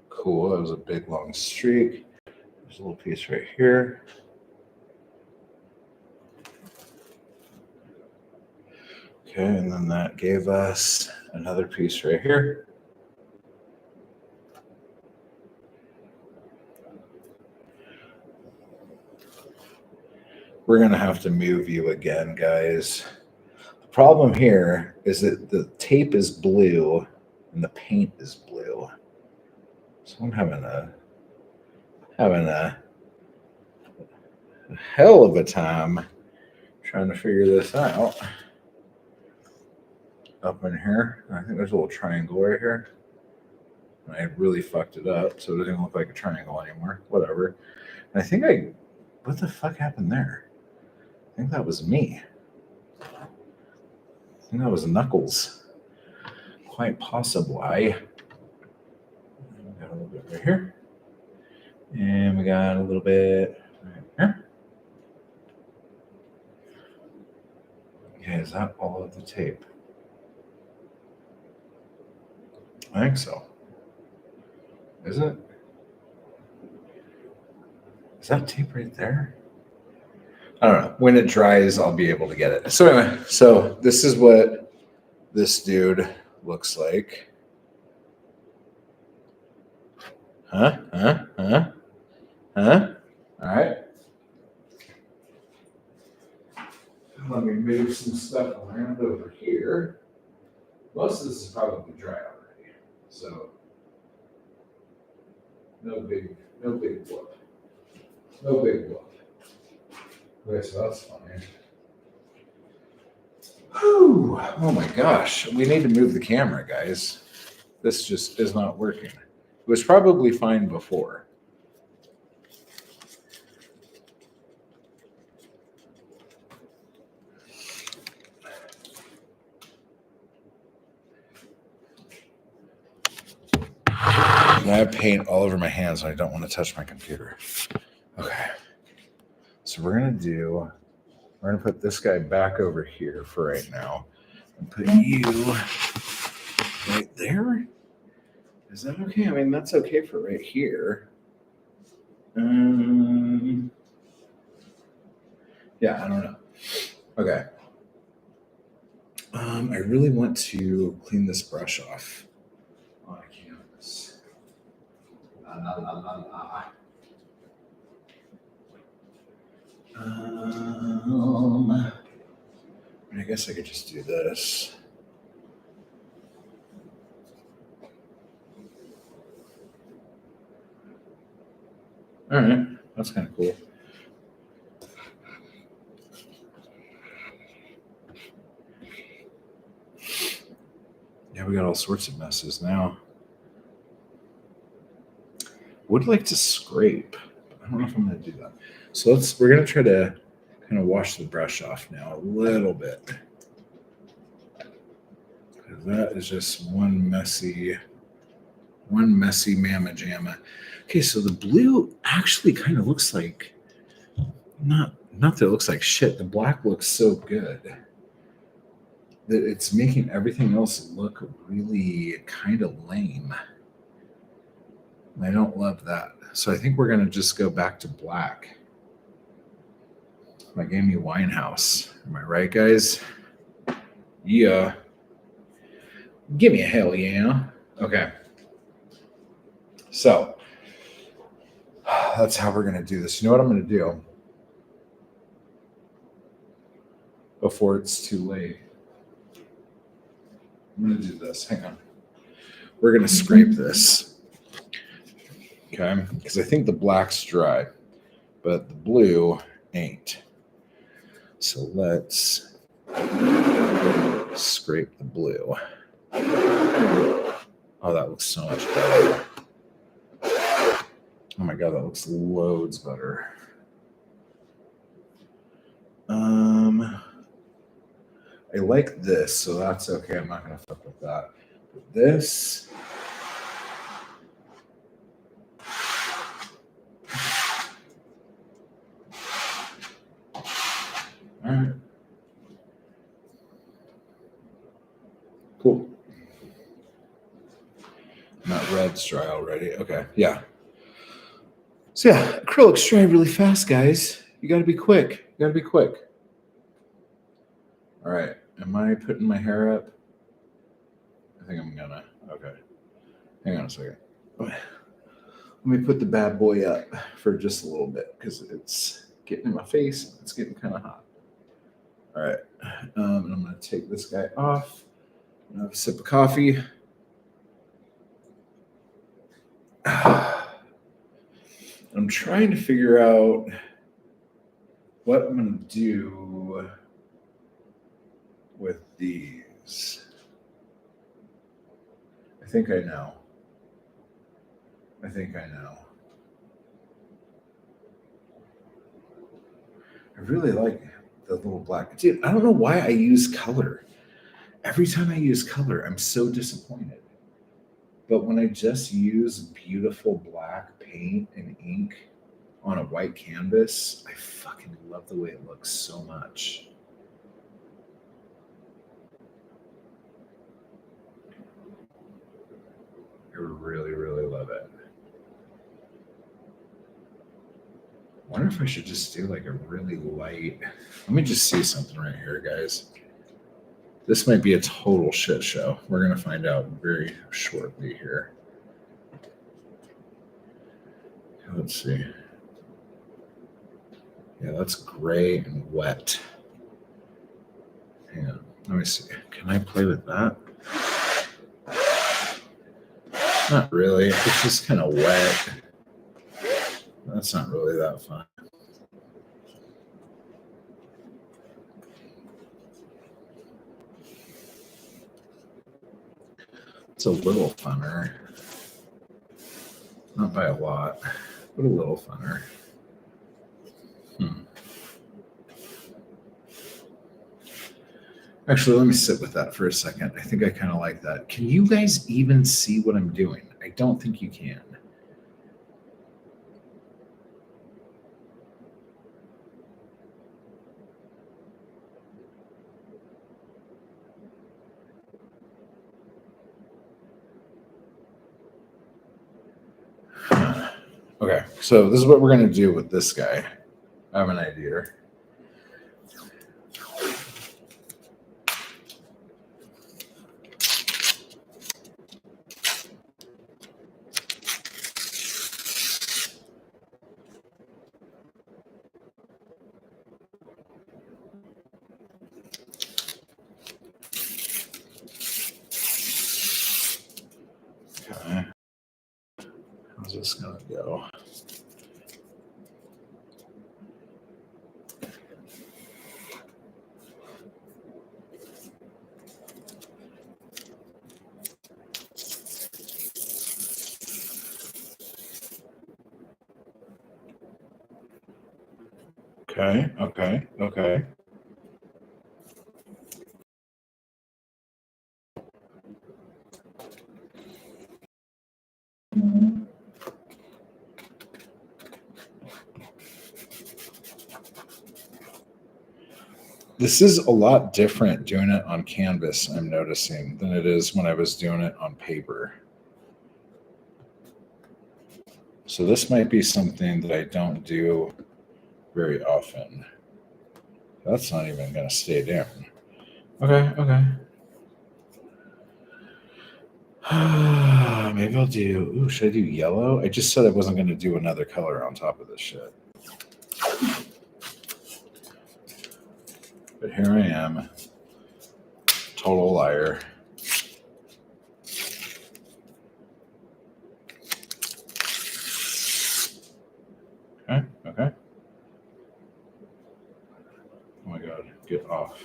[SPEAKER 1] Cool. That was a big long streak. There's a little piece right here. Okay, and then that gave us another piece right here. We're going to have to move you again, guys. The problem here is that the tape is blue and the paint is blue. So I'm having a hell of a time trying to figure this out. Up in here, I think there's a little triangle right here. I really fucked it up, so it doesn't even look like a triangle anymore. Whatever. And I think what the fuck happened there? I think that was me. I think that was Knuckles. Quite possibly. We got a little bit right here. And we got a little bit right here. Okay, is that all of the tape? I think so. Is it? Is that tape right there? I don't know. When it dries, I'll be able to get it. So anyway, so this is what this dude looks like. Huh? All right. Let me move some stuff around over here. Most of this is probably dry already. So no big whoop. No big whoop. Okay, so that's fine. Whew. Oh my gosh. We need to move the camera, guys. This just is not working. It was probably fine before. I have paint all over my hands and I don't want to touch my computer. Okay. So we're gonna put this guy back over here for right now. And put you right there. Is that okay? I mean, that's okay for right here. Yeah, I don't know. Okay. I really want to clean this brush off on canvas. I guess I could just do this. All right, that's kind of cool. Yeah, we got all sorts of messes now. Would like to scrape. I don't know if I'm going to do that. So we're going to try to kind of wash the brush off now a little bit. That is just one messy mamma jamma. Okay, so the blue actually kind of looks like, not that it looks like shit. The black looks so good that it's making everything else look really kind of lame. I don't love that. So I think we're going to just go back to black. Like Amy Winehouse. Am I right, guys? Yeah. Give me a hell yeah. Okay. So that's how we're going to do this. You know what I'm going to do? Before it's too late. I'm going to do this. Hang on. We're going to scrape this. Okay. Because I think the black's dry, but the blue ain't. So let's scrape the blue. Oh, that looks so much better. Oh my God, that looks loads better. I like this, so that's okay. I'm not going to fuck with that. But this. All right. Cool. That red's dry already. Okay. Yeah. So yeah, acrylics dry really fast, guys. You got to be quick. All right. Am I putting my hair up? I think I'm gonna. Okay. Hang on a second. Let me put the bad boy up for just a little bit because it's getting in my face. It's getting kind of hot. All right. And I'm going to take this guy off. I'm going to have a sip of coffee. I'm trying to figure out what I'm going to do with these. I think I know. I really like the little black. Dude, I don't know why I use color. Every time I use color, I'm so disappointed. But when I just use beautiful black paint and ink on a white canvas, I fucking love the way it looks so much. I really, really love it. I wonder if I should just do like a really light. Let me just see something right here, guys. This might be a total shit show. We're going to find out very shortly here. Let's see. Yeah, that's gray and wet. Hang on. Let me see. Can I play with that? Not really. It's just kind of wet. That's not really that fun. It's a little funner. Not by a lot, but a little funner. Actually, let me sit with that for a second. I think I kind of like that. Can you guys even see what I'm doing? I don't think you can. Okay, so this is what we're going to do with this guy. I have an idea. Okay. How's this going to go? Okay. This is a lot different doing it on canvas, I'm noticing, than it is when I was doing it on paper. So this might be something that I don't do very often. That's not even going to stay down. Okay. Maybe I'll do. Ooh, should I do yellow? I just said I wasn't going to do another color on top of this shit. But here I am. Total liar. Okay. Oh my god, get off.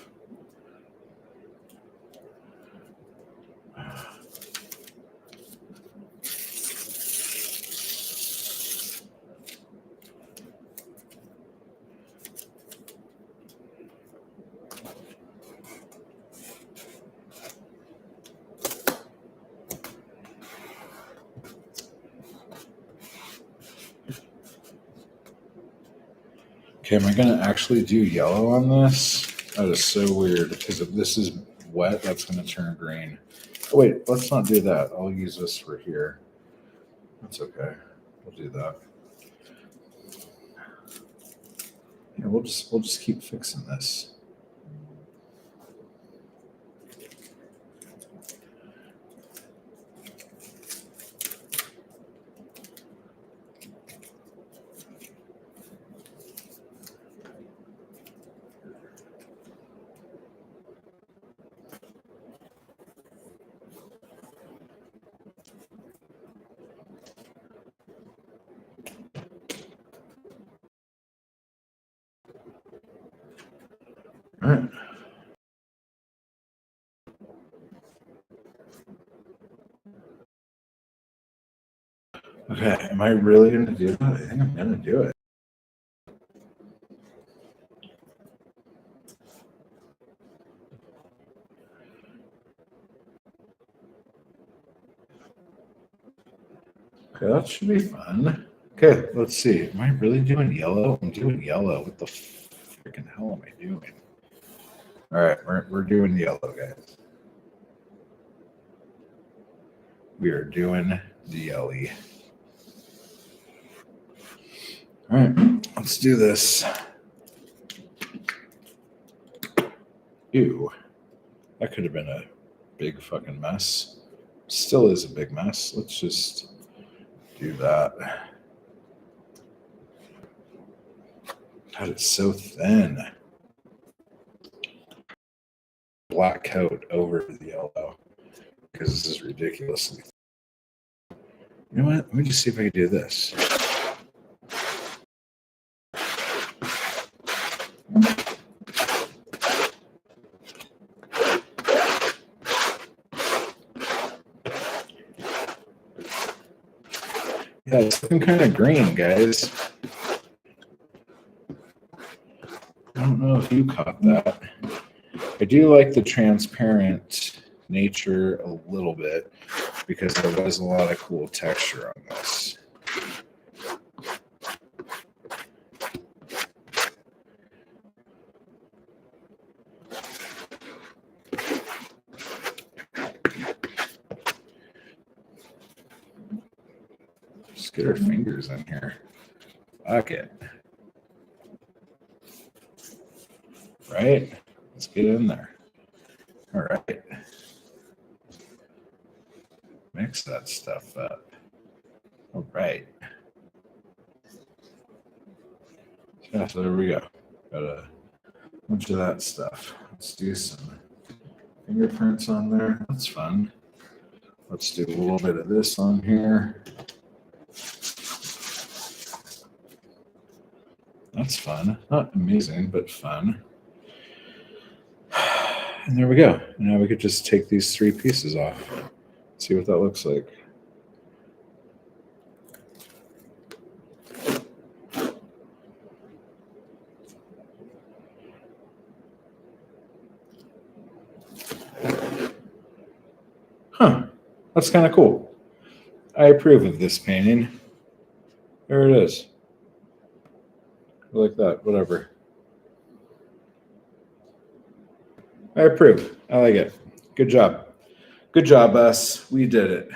[SPEAKER 1] Okay, am I going to actually do yellow on this? That is so weird because if this is wet, that's going to turn green. Oh, wait, let's not do that. I'll use this for here. That's okay. We'll do that. Yeah, we'll just keep fixing this. All right. Okay, am I really going to do that? I think I'm going to do it. Okay, that should be fun. Okay, let's see. Am I really doing yellow? I'm doing yellow. What the freaking hell am I doing? All right, we're doing yellow, guys. We are doing the yelly. All right, let's do this. Ew, that could have been a big fucking mess. Still is a big mess. Let's just do that. God, it's so thin. Black coat over the yellow because this is ridiculously. You know what? Let me just see if I can do this. Yeah, it's looking kind of green, guys. I don't know if you caught that. I do like the transparent nature a little bit because there was a lot of cool texture on this. Just get our fingers in here. Fuck it. Right? Let's get in there. All right. Mix that stuff up. All right. Yeah, so there we go. Got a bunch of that stuff. Let's do some fingerprints on there. That's fun. Let's do a little bit of this on here. That's fun. Not amazing, but fun. And there we go. Now we could just take these three pieces off. See what that looks like. Huh. That's kind of cool. I approve of this painting. There it is. I like that. Whatever. I approve. I like it. Good job. Good job, us. We did it.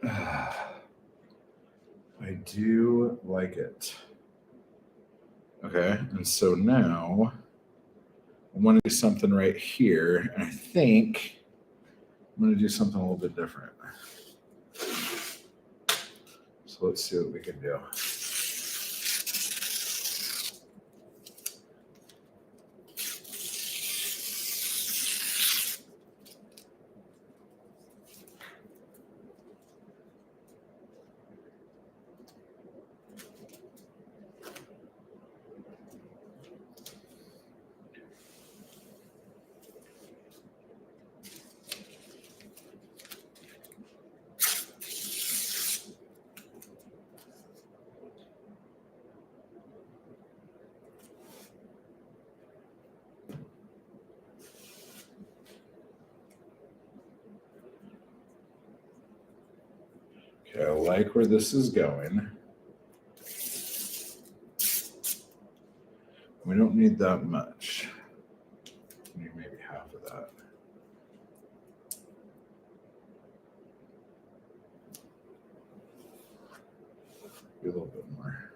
[SPEAKER 1] I do like it. Okay, and so now I want to do something right here, and I think I'm going to do something a little bit different. So let's see what we can do. Okay, I like where this is going. We don't need that much. We need maybe half of that. Maybe a little bit more.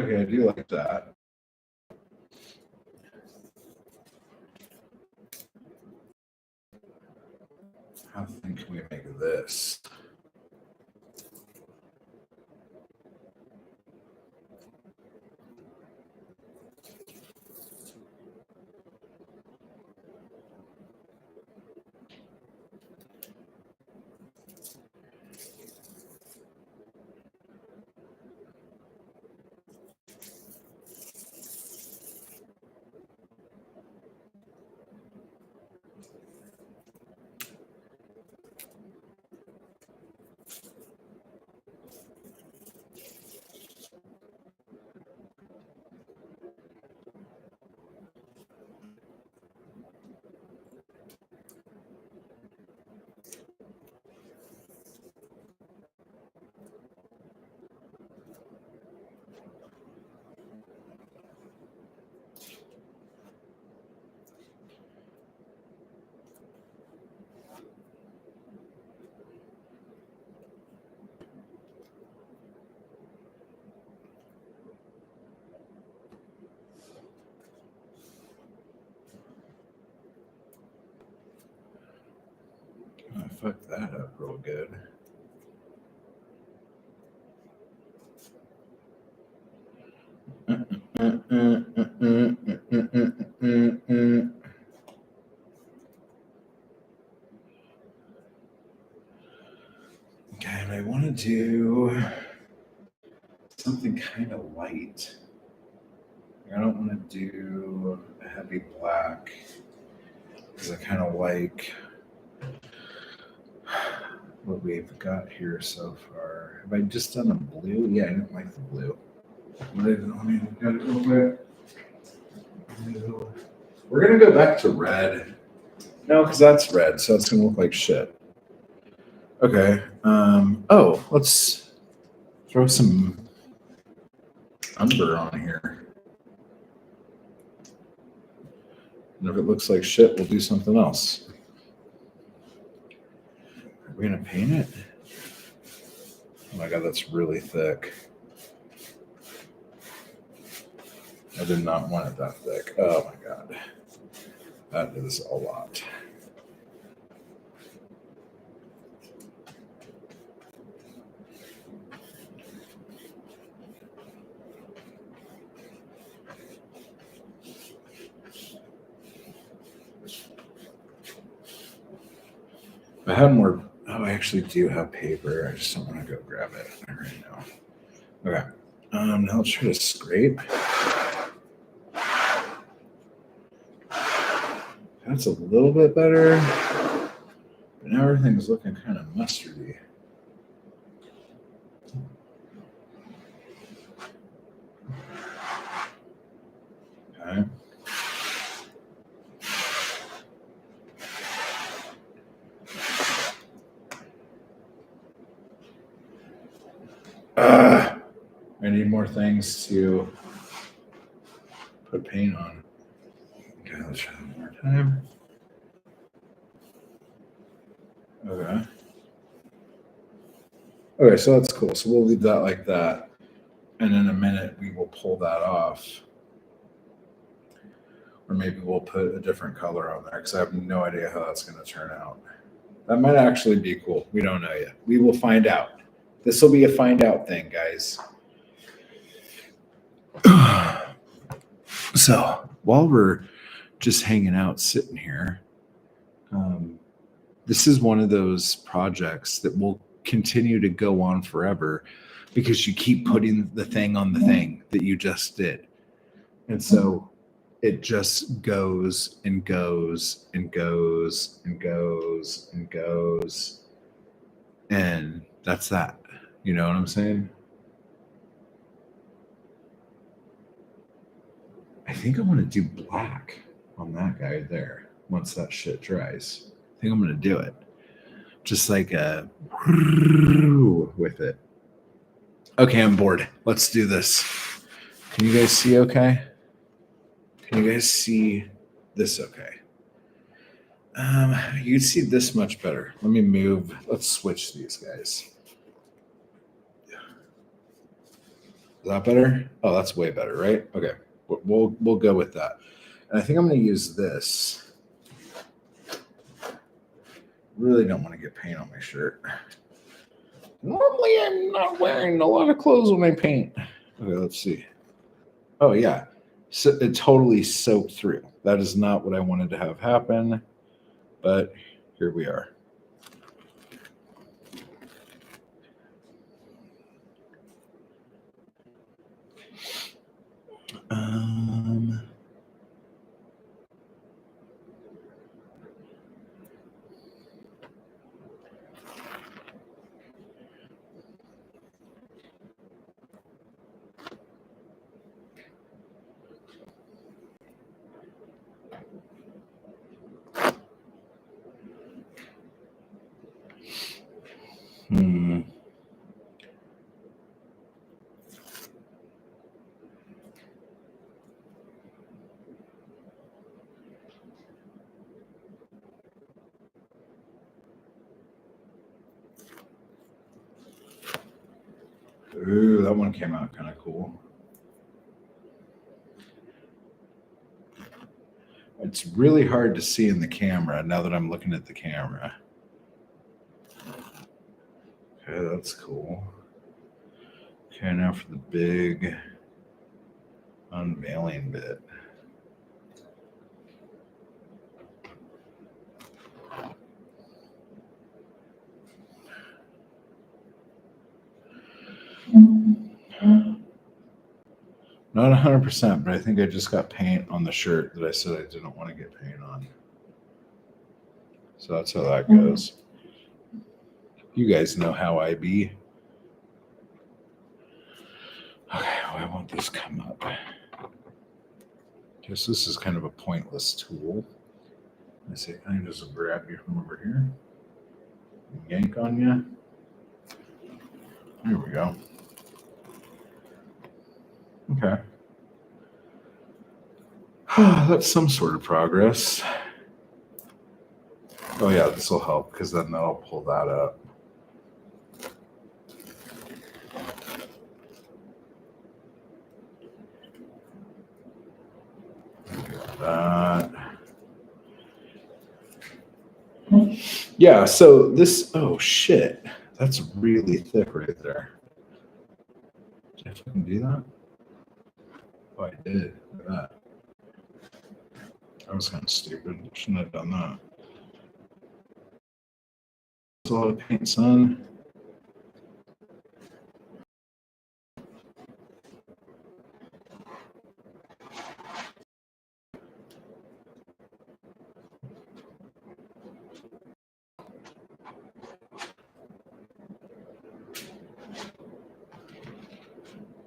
[SPEAKER 1] Okay, I do like that. How thin can we make this? I fucked that up real good. Okay, and I want to do something kind of light. I don't want to do a heavy black because I kind of like what we've got here so far. Have I just done a blue? Yeah, I didn't like the blue. We're gonna go back to red. No, because that's red, so it's gonna look like shit. Okay. Oh, let's throw some umber on here. And if it looks like shit, we'll do something else. Are we gonna paint it? Oh my god, that's really thick. I did not want it that thick. Oh my god. That is a lot. If I had more, oh, I actually do have paper. I just don't want to go grab it right now. Okay. Now let's try to scrape. That's a little bit better. But now everything's looking kind of mustardy. Okay. I need more things to put paint on. Okay, let's try that one more time. Okay. Okay, so that's cool. So we'll leave that like that. And in a minute, we will pull that off. Or maybe we'll put a different color on there because I have no idea how that's going to turn out. That might actually be cool. We don't know yet. We will find out. This will be a find out thing, guys. So while we're just hanging out, sitting here, this is one of those projects that will continue to go on forever because you keep putting the thing on the thing that you just did. And so it just goes and goes and goes and goes and goes. And that's that. You know what I'm saying? I think I want to do black on that guy there once that shit dries. I think I'm going to do it. Just like a with it. Okay, I'm bored. Let's do this. Can you guys see okay? Can you guys see this okay? You can see this much better. Let me move. Let's switch these guys. Is that better? Oh, that's way better, right? Okay, we'll go with that. And I think I'm going to use this. Really don't want to get paint on my shirt. Normally, I'm not wearing a lot of clothes when I paint. Okay, let's see. Oh yeah, so it totally soaked through. That is not what I wanted to have happen, but here we are. Um, hmm. Ooh, that one came out kind of cool. It's really hard to see in the camera now that I'm looking at the camera. Okay, that's cool. Okay, now for the big unveiling bit. Not 100%, but I think I just got paint on the shirt that I said I didn't want to get paint on. So that's how that goes. You guys know how I be. Okay, why won't this come up? Guess this is kind of a pointless tool. I say, can I just grab you from over here? Yank on you. There we go. Okay. That's some sort of progress. Oh yeah, this will help because then that'll pull that up. That. Yeah, so this, oh shit, that's really thick right there. Did I fucking do that? Oh, I did. Look at that. That was kind of stupid. Shouldn't have done that. That's a lot of paint, son.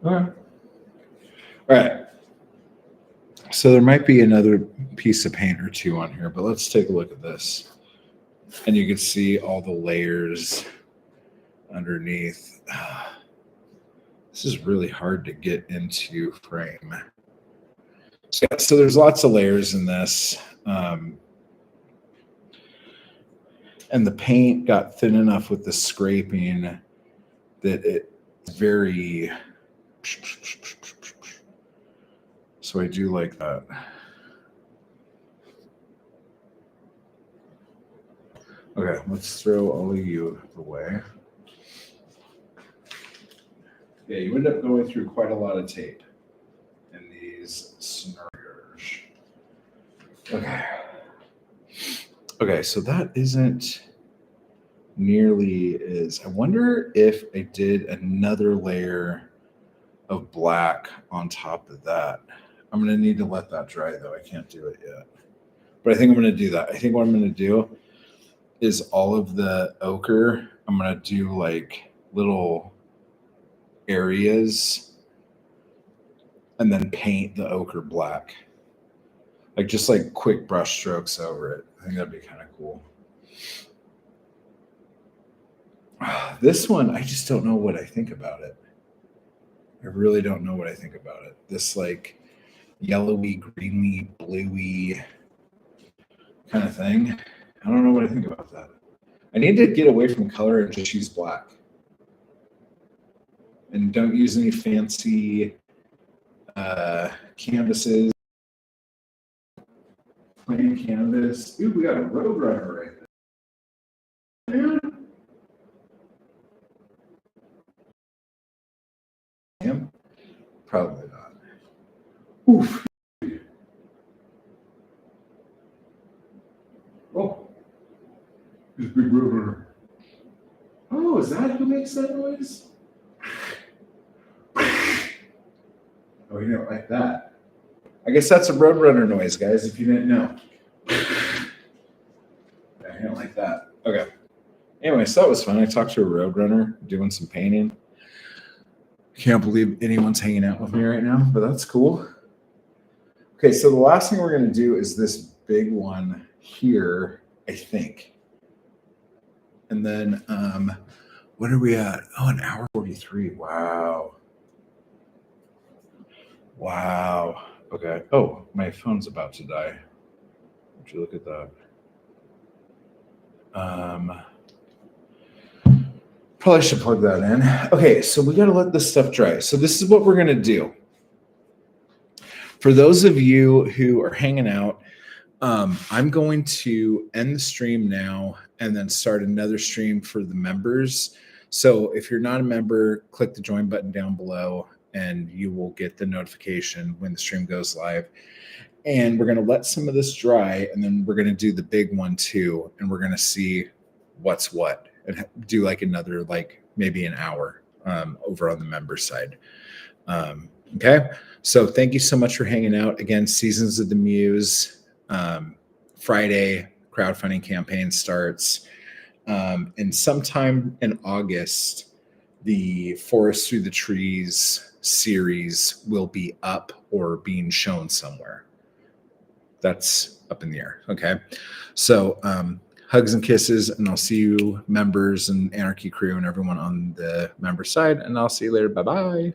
[SPEAKER 1] All right. All right. So there might be another piece of paint or two on here, but let's take a look at this. And you can see all the layers underneath. This is really hard to get into frame. So there's lots of layers in this. And the paint got thin enough with the scraping that it's very. So I do like that. Okay, let's throw all of you away. Yeah, you end up going through quite a lot of tape in these scenarios. Okay. Okay, so that isn't nearly as. I wonder if I did another layer of black on top of that. I'm going to need to let that dry though. I can't do it yet. But I think I'm going to do that. I think what I'm going to do is all of the ochre, I'm going to do like little areas and then paint the ochre black. Like just like quick brush strokes over it. I think that'd be kind of cool. This one, I just don't know what I think about it. I really don't know what I think about it. This like yellowy, greeny, bluey kind of thing. I don't know what I think about that. I need to get away from color and just use black. And don't use any fancy canvases. Plain canvas. Ooh, we got a Roadrunner right there. Yeah. Probably not. Oof. Oh, this big Roadrunner. Oh, is that who makes that noise? Oh, you don't like that. I guess that's a Roadrunner noise, guys, if you didn't know. Yeah, you don't like that. Okay. Anyway, so that was fun. I talked to a Roadrunner doing some painting. Can't believe anyone's hanging out with me right now, but that's cool. Okay, so the last thing we're going to do is this big one here, I think. And then, what are we at? Oh, an hour 43. Wow. Wow. Okay. Oh, my phone's about to die. Would you look at that? Probably should plug that in. Okay, so we got to let this stuff dry. So this is what we're going to do. For those of you who are hanging out, I'm going to end the stream now and then start another stream for the members. So if you're not a member, click the join button down below and you will get the notification when the stream goes live. And we're going to let some of this dry and then we're going to do the big one too. And we're going to see what's what and do like another, like maybe an hour over on the member side. Okay. So thank you so much for hanging out. Again, Seasons of the Muse. Friday crowdfunding campaign starts. And sometime in August, the Forest Through the Trees series will be up or being shown somewhere. That's up in the air. Okay. So hugs and kisses, and I'll see you members and Anarchy crew and everyone on the member side. And I'll see you later. Bye-bye.